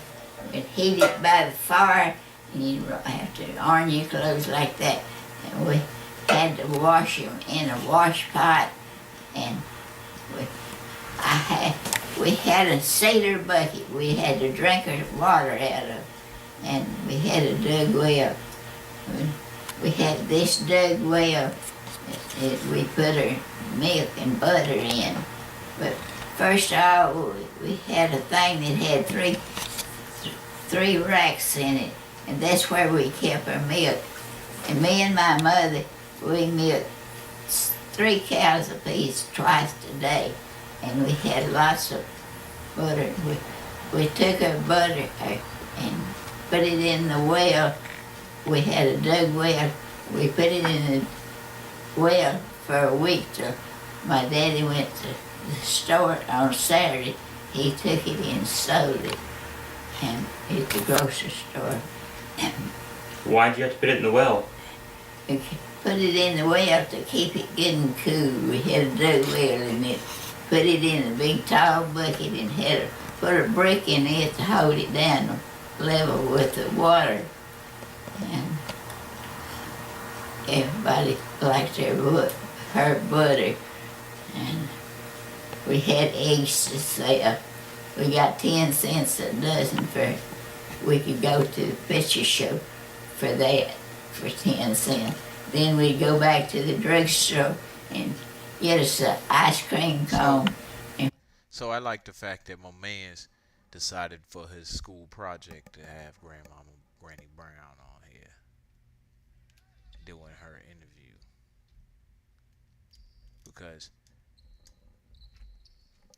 S21: We'd heat it by the fire, and you'd have to iron your clothes like that. And we had to wash them in a wash pot, and we had a cedar bucket we had to drink our water out of, and we had a dug well. We had this dug well that we put our milk and butter in, but first of all, we had a thing that had three racks in it, and that's where we kept our milk. And me and my mother, we milked 3 cows apiece twice a day, and we had lots of butter. We took our butter and put it in the well. We had a dug well. We put it in the well for a week till my daddy went to the store on Saturday. He took it and sold it, and at the grocery store.
S19: Why'd you have to put it in the well?
S21: We put it in the well to keep it good and cool. We had a dug well in it. Put it in a big tall bucket and had put a brick in it to hold it down level with the water. And everybody liked her butter. And we had eggs to sell. We got 10 cents a dozen we could go to the picture show for that, for 10 cents. then we'd go back to the drugstore and get us an ice cream cone.
S1: So I like the fact that my man's decided for his school project to have Grandmama Granny Brown on here doing her interview. Because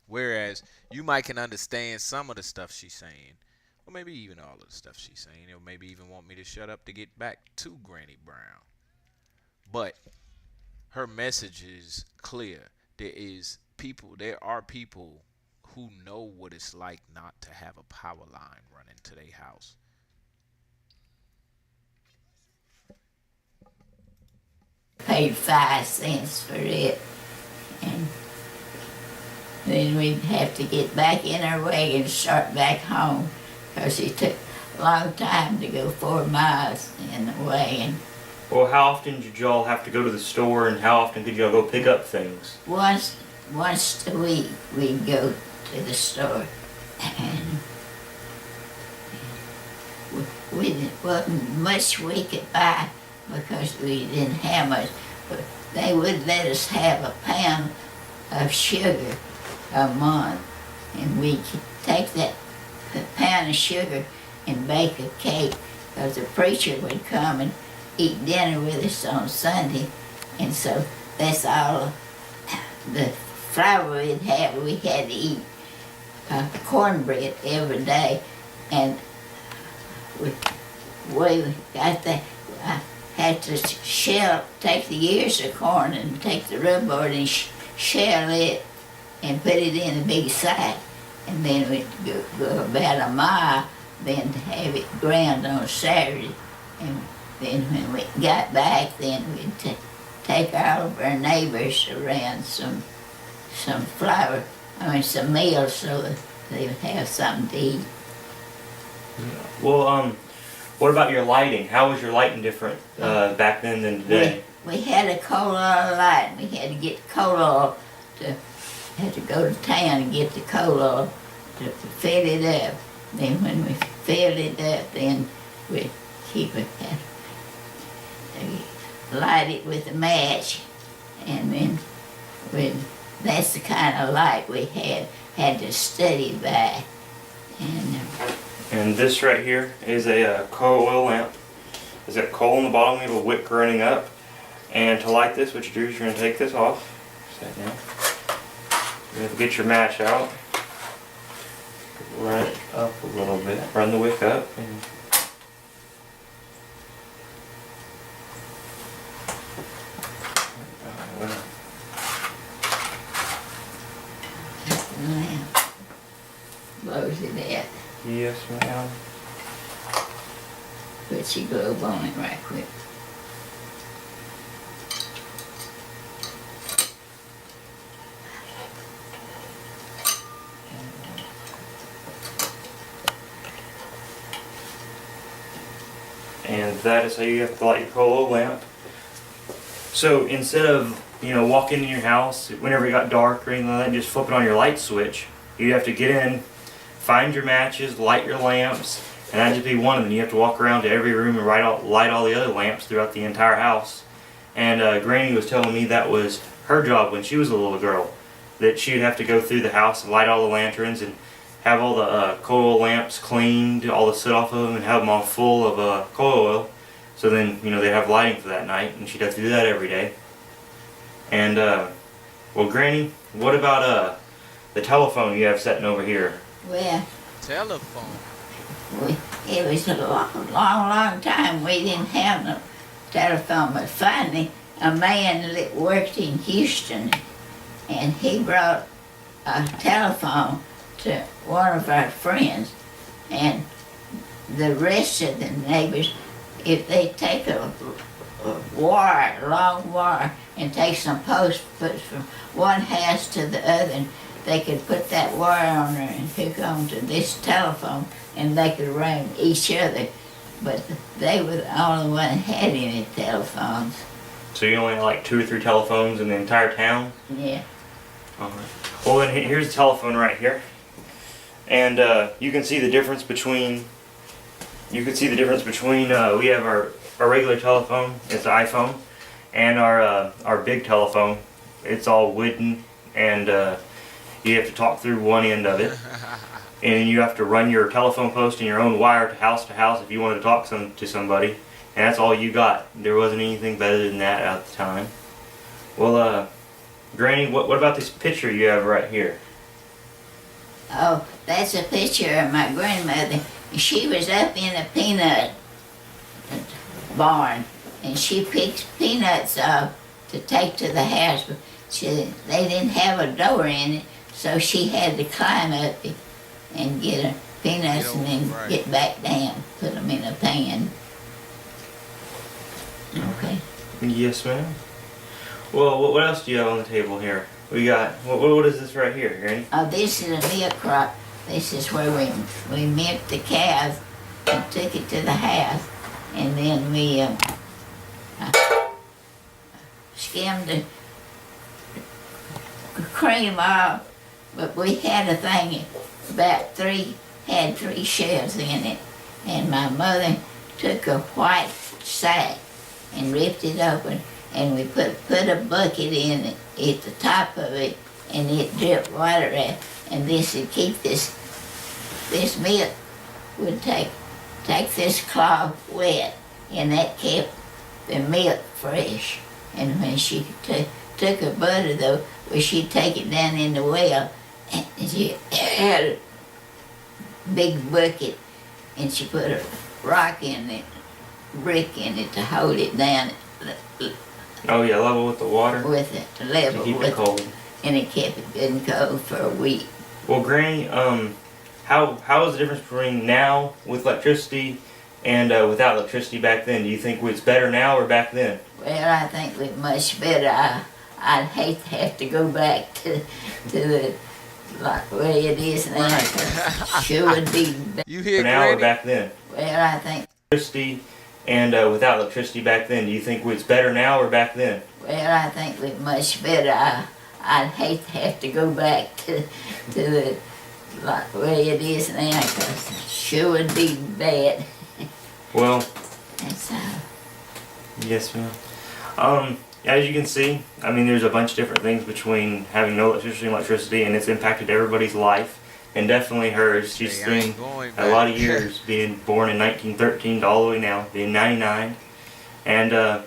S1: whereas you might can understand some of the stuff she's saying, or maybe even all of the stuff she's saying, or maybe even want me to shut up to get back to Granny Brown. But her message is clear. There are people who know what it's like not to have a power line running to their house.
S21: Paid 5 cents for it. And then we'd have to get back in our wagon and start back home, because it took a long time to go 4 miles in the wagon.
S19: Well, how often did y'all have to go to the store, and how often could y'all go pick up things?
S21: Once a week we'd go to the store, and wasn't much we could buy because we didn't have much, but they would let us have a pound of sugar a month, and we could take that pound of sugar and bake a cake, because the preacher would come and eat dinner with us on Sunday, and so that's all the flour we'd have. We had to eat cornbread every day, and we got that. I had to take the ears of corn and take the rhubarb and shell it and put it in a big sack, and then we'd go about a mile then to have it ground on Saturday, and then when we got back, then we'd take all of our neighbors around some flour, some meal, so that they would have something to eat.
S19: Well, what about your lighting? How was your lighting different back then than today?
S21: We had a coal oil light. We had to get coal oil had to go to town and get the coal oil to fill it up. Then when we filled it up, then we'd keep it, light it with a match, and then that's the kind of light we had to study by.
S19: And this right here is a coal oil lamp. It's got coal in the bottom, we have a wick running up. And to light this, what you do is you're going to take this off. Set down. You have to get your match out. Run it up a little bit. Run the wick up. And
S21: blows it out.
S19: yes, ma'am.
S21: Put your globe on it right quick.
S19: And that is how you have to light your coal oil lamp. So instead of, walking in your house whenever it got dark or anything like that, just flip it on your light switch, you have to get in, find your matches, light your lamps, and that'd just be one of them. You have to walk around to every room and light all the other lamps throughout the entire house. And Granny was telling me that was her job when she was a little girl, that she'd have to go through the house and light all the lanterns and have all the coal oil lamps cleaned, all the soot off of them, and have them all full of coal oil. So then, they'd have lighting for that night, and she'd have to do that every day. And, well, Granny, what about the telephone you have sitting over here?
S21: Well,
S1: telephone.
S21: It was a long time we didn't have no telephone, but finally a man that worked in Houston, and he brought a telephone to one of our friends, and the rest of the neighbors, if they take a long wire, and take some posts, put from one house to the other, and they could put that wire on there and hook on to this telephone, and they could ring each other. But they were the only one that had any telephones.
S19: So you only had like 2 or 3 telephones in the entire town?
S21: Yeah.
S19: All right. Well, then here's the telephone right here. And you can see the difference between, we have our regular telephone, it's an iPhone, And our big telephone, it's all wooden, and you have to talk through one end of it. And you have to run your telephone post and your own wire to house if you wanted to talk to somebody. And that's all you got. There wasn't anything better than that at the time. Well, Granny, what about this picture you have right here?
S21: Oh, that's a picture of my grandmother. She was up in a peanut barn, and she picked peanuts up to take to the house. They didn't have a door in it, so she had to climb up and get her peanuts and then get back down, put them in a pan. Okay.
S19: Yes, ma'am. Well, what else do you have on the table here? We got, what is this right here, Granny?
S21: Oh, this is a milk crop. This is where we milked the cows and took it to the house, and then we skimmed the cream off. But we had a thing about had three shells in it, and my mother took a white sack and ripped it open, and we put a bucket in it at the top of it, and it dripped water out, and this would keep this milk would take this cloth wet, and that kept the milk fresh. And when she took her butter though, well, she'd take it down in the well, and she had a big bucket, and she put a rock in it, brick in it to hold it down.
S19: Oh yeah, level with the water?
S21: With it, to level
S19: to keep
S21: with
S19: it cold.
S21: And it kept it good and cold for a week.
S19: Well, Granny, how is the difference between now with electricity and without electricity back then? Do you think it's better now or back then?
S21: Well, I think we're much better. I'd hate to have to go back to the like way it is now. Sure would be better.
S19: You hear now Granny? Or back then?
S21: Well, I think
S19: electricity and without electricity back then. Do you think it's better now or back then?
S21: Well, I think we're much better. I'd hate to have to go back to the like way it is now, because it sure would be bad.
S19: Well,
S21: that's
S19: yes, ma'am. As you can see, I mean, there's a bunch of different things between having no electricity, and it's impacted everybody's life, and definitely hers. She's seen a lot of years, being born in 1913 to all the way now, being 99, and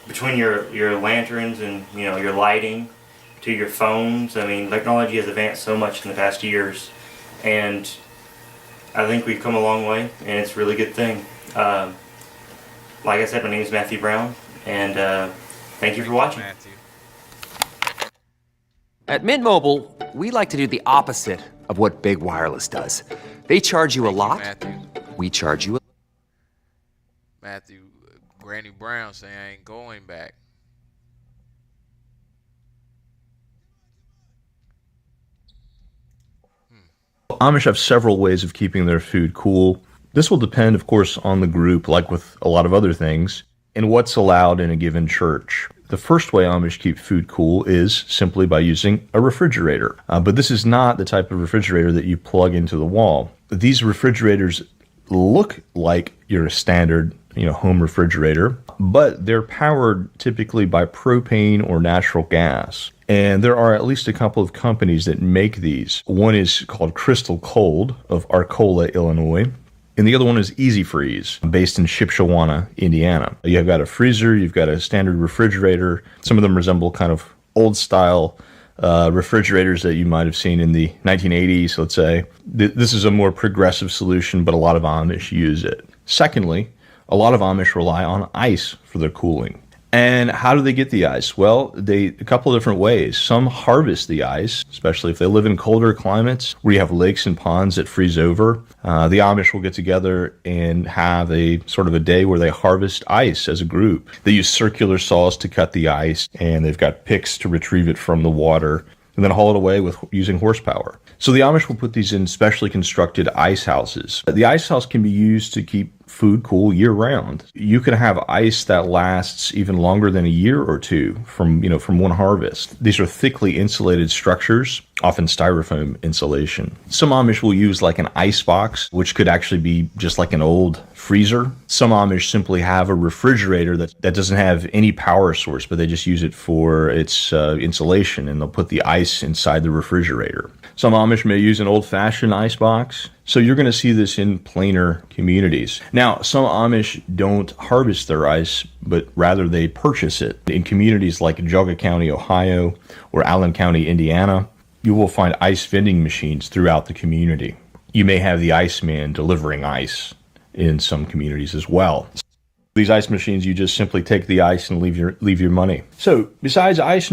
S19: between your lanterns and your lighting to your phones, I mean, technology has advanced so much in the past years, and I think we've come a long way, and it's a really good thing. Like I said, my name is Matthew Brown, and thank you for watching.
S3: At Mint Mobile, we like to do the opposite of what Big Wireless does. They charge you a lot. We charge you a
S1: Matthew, Granny Brown saying I ain't going back.
S20: Amish have several ways of keeping their food cool. This will depend, of course, on the group, like with a lot of other things, and what's allowed in a given church. The first way Amish keep food cool is simply by using a refrigerator. But this is not the type of refrigerator that you plug into the wall. These refrigerators look like your standard, home refrigerator, but they're powered typically by propane or natural gas. And there are at least a couple of companies that make these. One is called Crystal Cold of Arcola, Illinois. And the other one is Easy Freeze, based in Shipshewana, Indiana. You've got a freezer, you've got a standard refrigerator. Some of them resemble kind of old-style refrigerators that you might have seen in the 1980s, let's say. This is a more progressive solution, but a lot of Amish use it. Secondly, a lot of Amish rely on ice for their cooling. And how do they get the ice? Well, a couple of different ways. Some harvest the ice, especially if they live in colder climates where you have lakes and ponds that freeze over. The Amish will get together and have a sort of a day where they harvest ice as a group. They use circular saws to cut the ice, and they've got picks to retrieve it from the water, and then haul it away using horsepower. So the Amish will put these in specially constructed ice houses. The ice house can be used to keep food cool year round. You can have ice that lasts even longer than a year or two from one harvest. These are thickly insulated structures, often styrofoam insulation. Some Amish will use like an ice box, which could actually be just like an old freezer. Some Amish simply have a refrigerator that doesn't have any power source, but they just use it for its insulation, and they'll put the ice inside the refrigerator. Some Amish may use an old-fashioned ice box. So you're going to see this in planer communities. Now, some Amish don't harvest their ice, but rather they purchase it. In communities like Geauga County, Ohio, or Allen County, Indiana, you will find ice vending machines throughout the community. You may have the Iceman delivering ice in some communities as well. These ice machines, you just simply take the ice and leave your money. So, besides ice...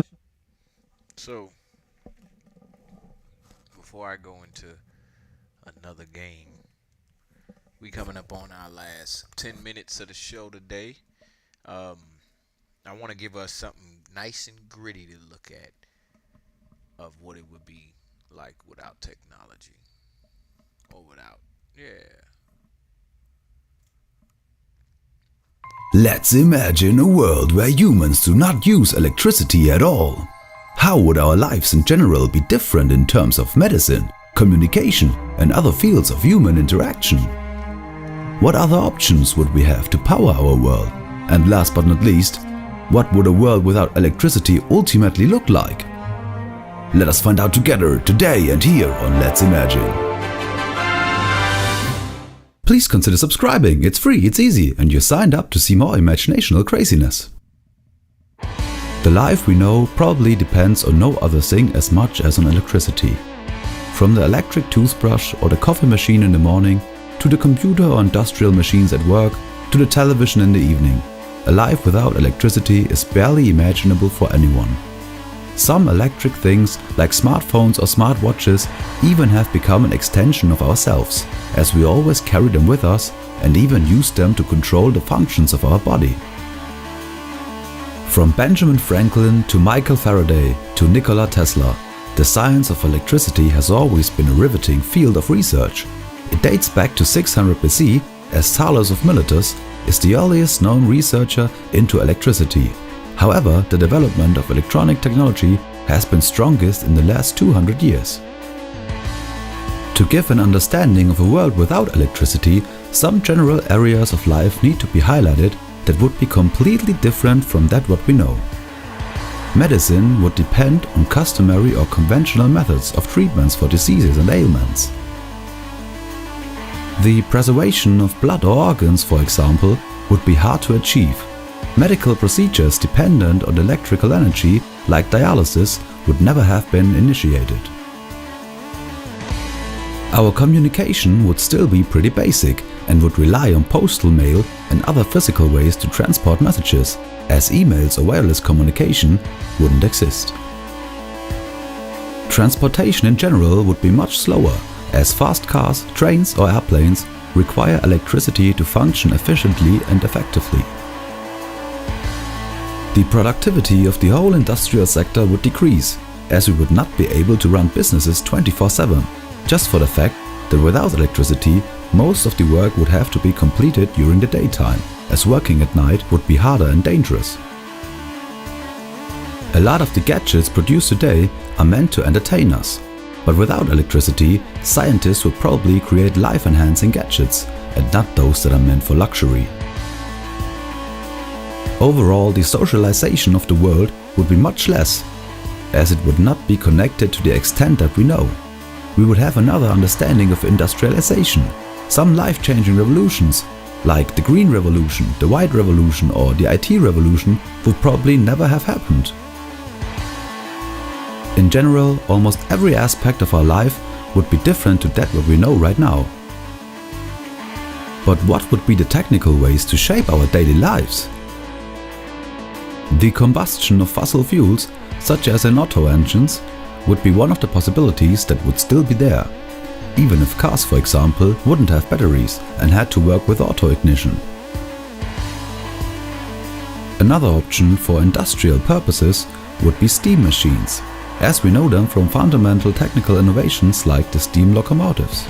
S1: So, before I go into another game, we coming up on our last 10 minutes of the show today. I want to give us something nice and gritty to look at of what it would be like without technology, or without,
S4: Let's imagine a world where humans do not use electricity at all. How would our lives in general be different in terms of medicine, communication, and other fields of human interaction? What other options would we have to power our world? And last but not least, what would a world without electricity ultimately look like? Let us find out together today and here on Let's Imagine. Please consider subscribing, it's free, it's easy, and you're signed up to see more imaginational craziness. The life we know probably depends on no other thing as much as on electricity. From the electric toothbrush or the coffee machine in the morning, to the computer or industrial machines at work, to the television in the evening, a life without electricity is barely imaginable for anyone. Some electric things, like smartphones or smartwatches, even have become an extension of ourselves, as we always carry them with us and even use them to control the functions of our body. From Benjamin Franklin to Michael Faraday to Nikola Tesla, the science of electricity has always been a riveting field of research. It dates back to 600 BC, as Thales of Miletus is the earliest known researcher into electricity. However, the development of electronic technology has been strongest in the last 200 years. To give an understanding of a world without electricity, some general areas of life need to be highlighted that would be completely different from that what we know. Medicine would depend on customary or conventional methods of treatments for diseases and ailments. The preservation of blood or organs, for example, would be hard to achieve. Medical procedures dependent on electrical energy, like dialysis, would never have been initiated. Our communication would still be pretty basic and would rely on postal mail and other physical ways to transport messages, as emails or wireless communication wouldn't exist. Transportation in general would be much slower, as fast cars, trains or airplanes require electricity to function efficiently and effectively. The productivity of the whole industrial sector would decrease, as we would not be able to run businesses 24/7, just for the fact that without electricity, most of the work would have to be completed during the daytime, as working at night would be harder and dangerous. A lot of the gadgets produced today are meant to entertain us, but without electricity, scientists would probably create life-enhancing gadgets, and not those that are meant for luxury. Overall, the socialization of the world would be much less, as it would not be connected to the extent that we know. We would have another understanding of industrialization. Some life-changing revolutions, like the Green Revolution, the White Revolution or the IT Revolution, would probably never have happened. In general, almost every aspect of our life would be different to that what we know right now. But what would be the technical ways to shape our daily lives? The combustion of fossil fuels, such as in auto engines, would be one of the possibilities that would still be there, even if cars, for example, wouldn't have batteries and had to work with auto ignition. Another option for industrial purposes would be steam machines, as we know them from fundamental technical innovations like the steam locomotives.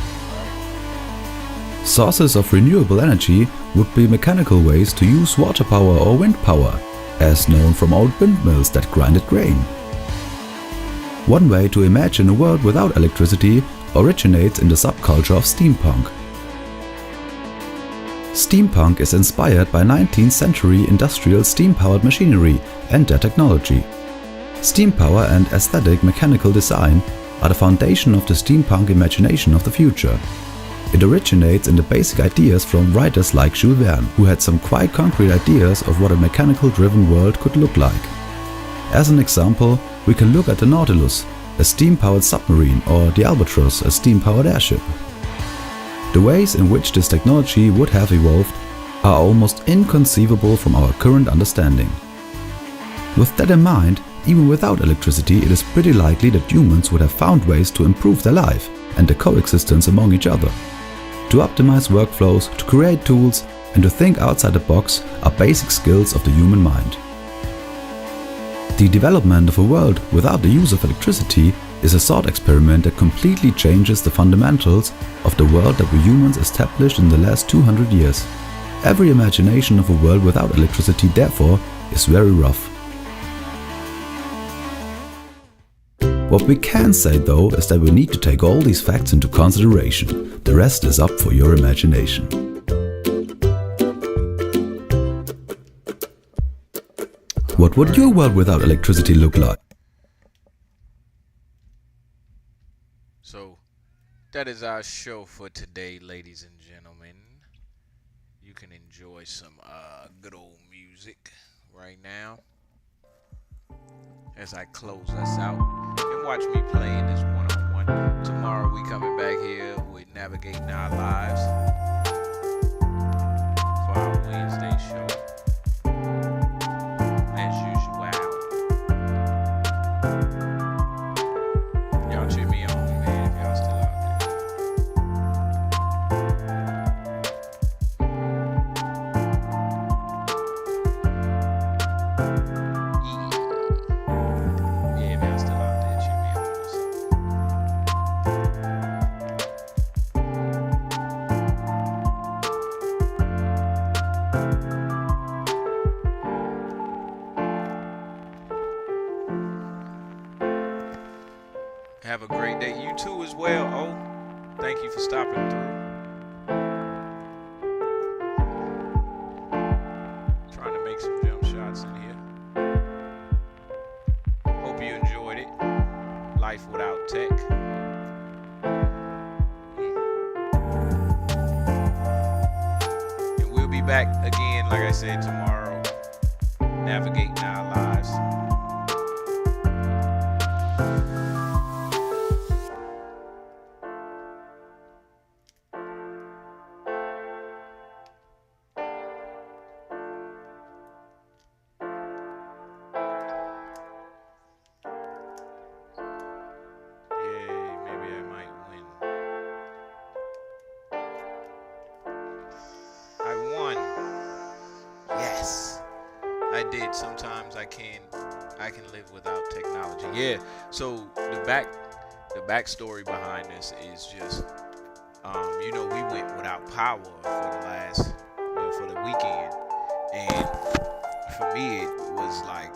S4: Sources of renewable energy would be mechanical ways to use water power or wind power, as known from old windmills that grinded grain. One way to imagine a world without electricity originates in the subculture of steampunk. Steampunk is inspired by 19th century industrial steam-powered machinery and their technology. Steam power and aesthetic mechanical design are the foundation of the steampunk imagination of the future. It originates in the basic ideas from writers like Jules Verne, who had some quite concrete ideas of what a mechanical-driven world could look like. As an example, we can look at the Nautilus, a steam-powered submarine, or the Albatros, a steam-powered airship. The ways in which this technology would have evolved are almost inconceivable from our current understanding. With that in mind, even without electricity, it is pretty likely that humans would have found ways to improve their life and their coexistence among each other. To optimize workflows, to create tools, and to think outside the box are basic skills of the human mind. The development of a world without the use of electricity is a thought experiment that completely changes the fundamentals of the world that we humans established in the last 200 years. Every imagination of a world without electricity, therefore, is very rough. What we can say though is that we need to take all these facts into consideration. The rest is up for your imagination. What would your world without electricity look like?
S1: So, that is our show for today, ladies and gentlemen. You can enjoy some good old music right now as I close us out. And watch me playing this one-on-one. Tomorrow we coming back here with Navigating Our Lives for our Wednesday show. As usual. Y'all cheer me on, man, if y'all still out there. Yeah, if y'all still out there, cheer me on. Have a great day. You too as well. Oh, thank you for stopping through. Trying to make some jump shots in here. Hope you enjoyed it. Life without tech. And we'll be back again, like I said, tomorrow. Navigating Our Lives. Sometimes I can live without technology. Yeah. So the backstory behind this is just, we went without power for the weekend, and for me it was like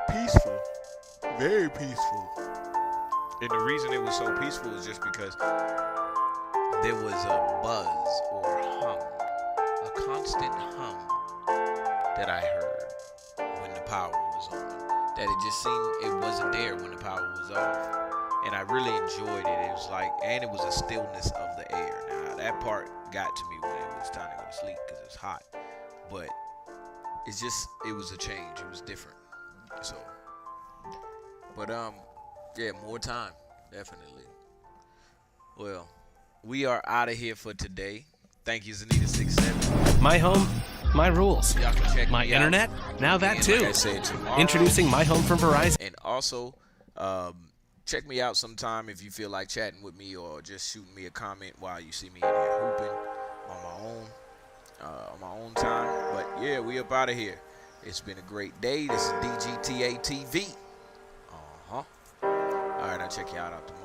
S1: peaceful, very peaceful. And the reason it was so peaceful is just because there was a buzz or hum, a constant hum that I heard when the power was on. That it just seemed it wasn't there when the power was off. And I really enjoyed it. It was like, and it was a stillness of the air. Now that part got to me when it was time to go to sleep because it was hot. But it was a change. It was different. So, but yeah, more time, definitely. Well, we are out of here for today. Thank you, Zanita67.
S5: My home, my rules. My internet, now that too.
S1: Like I said, tomorrow.
S5: Introducing My Home from Verizon.
S1: And also, check me out sometime if you feel like chatting with me or just shooting me a comment while you see me in here hooping on my own time. But yeah, we up out of here. It's been a great day. This is DGTA TV. All right, I'll check you out tomorrow.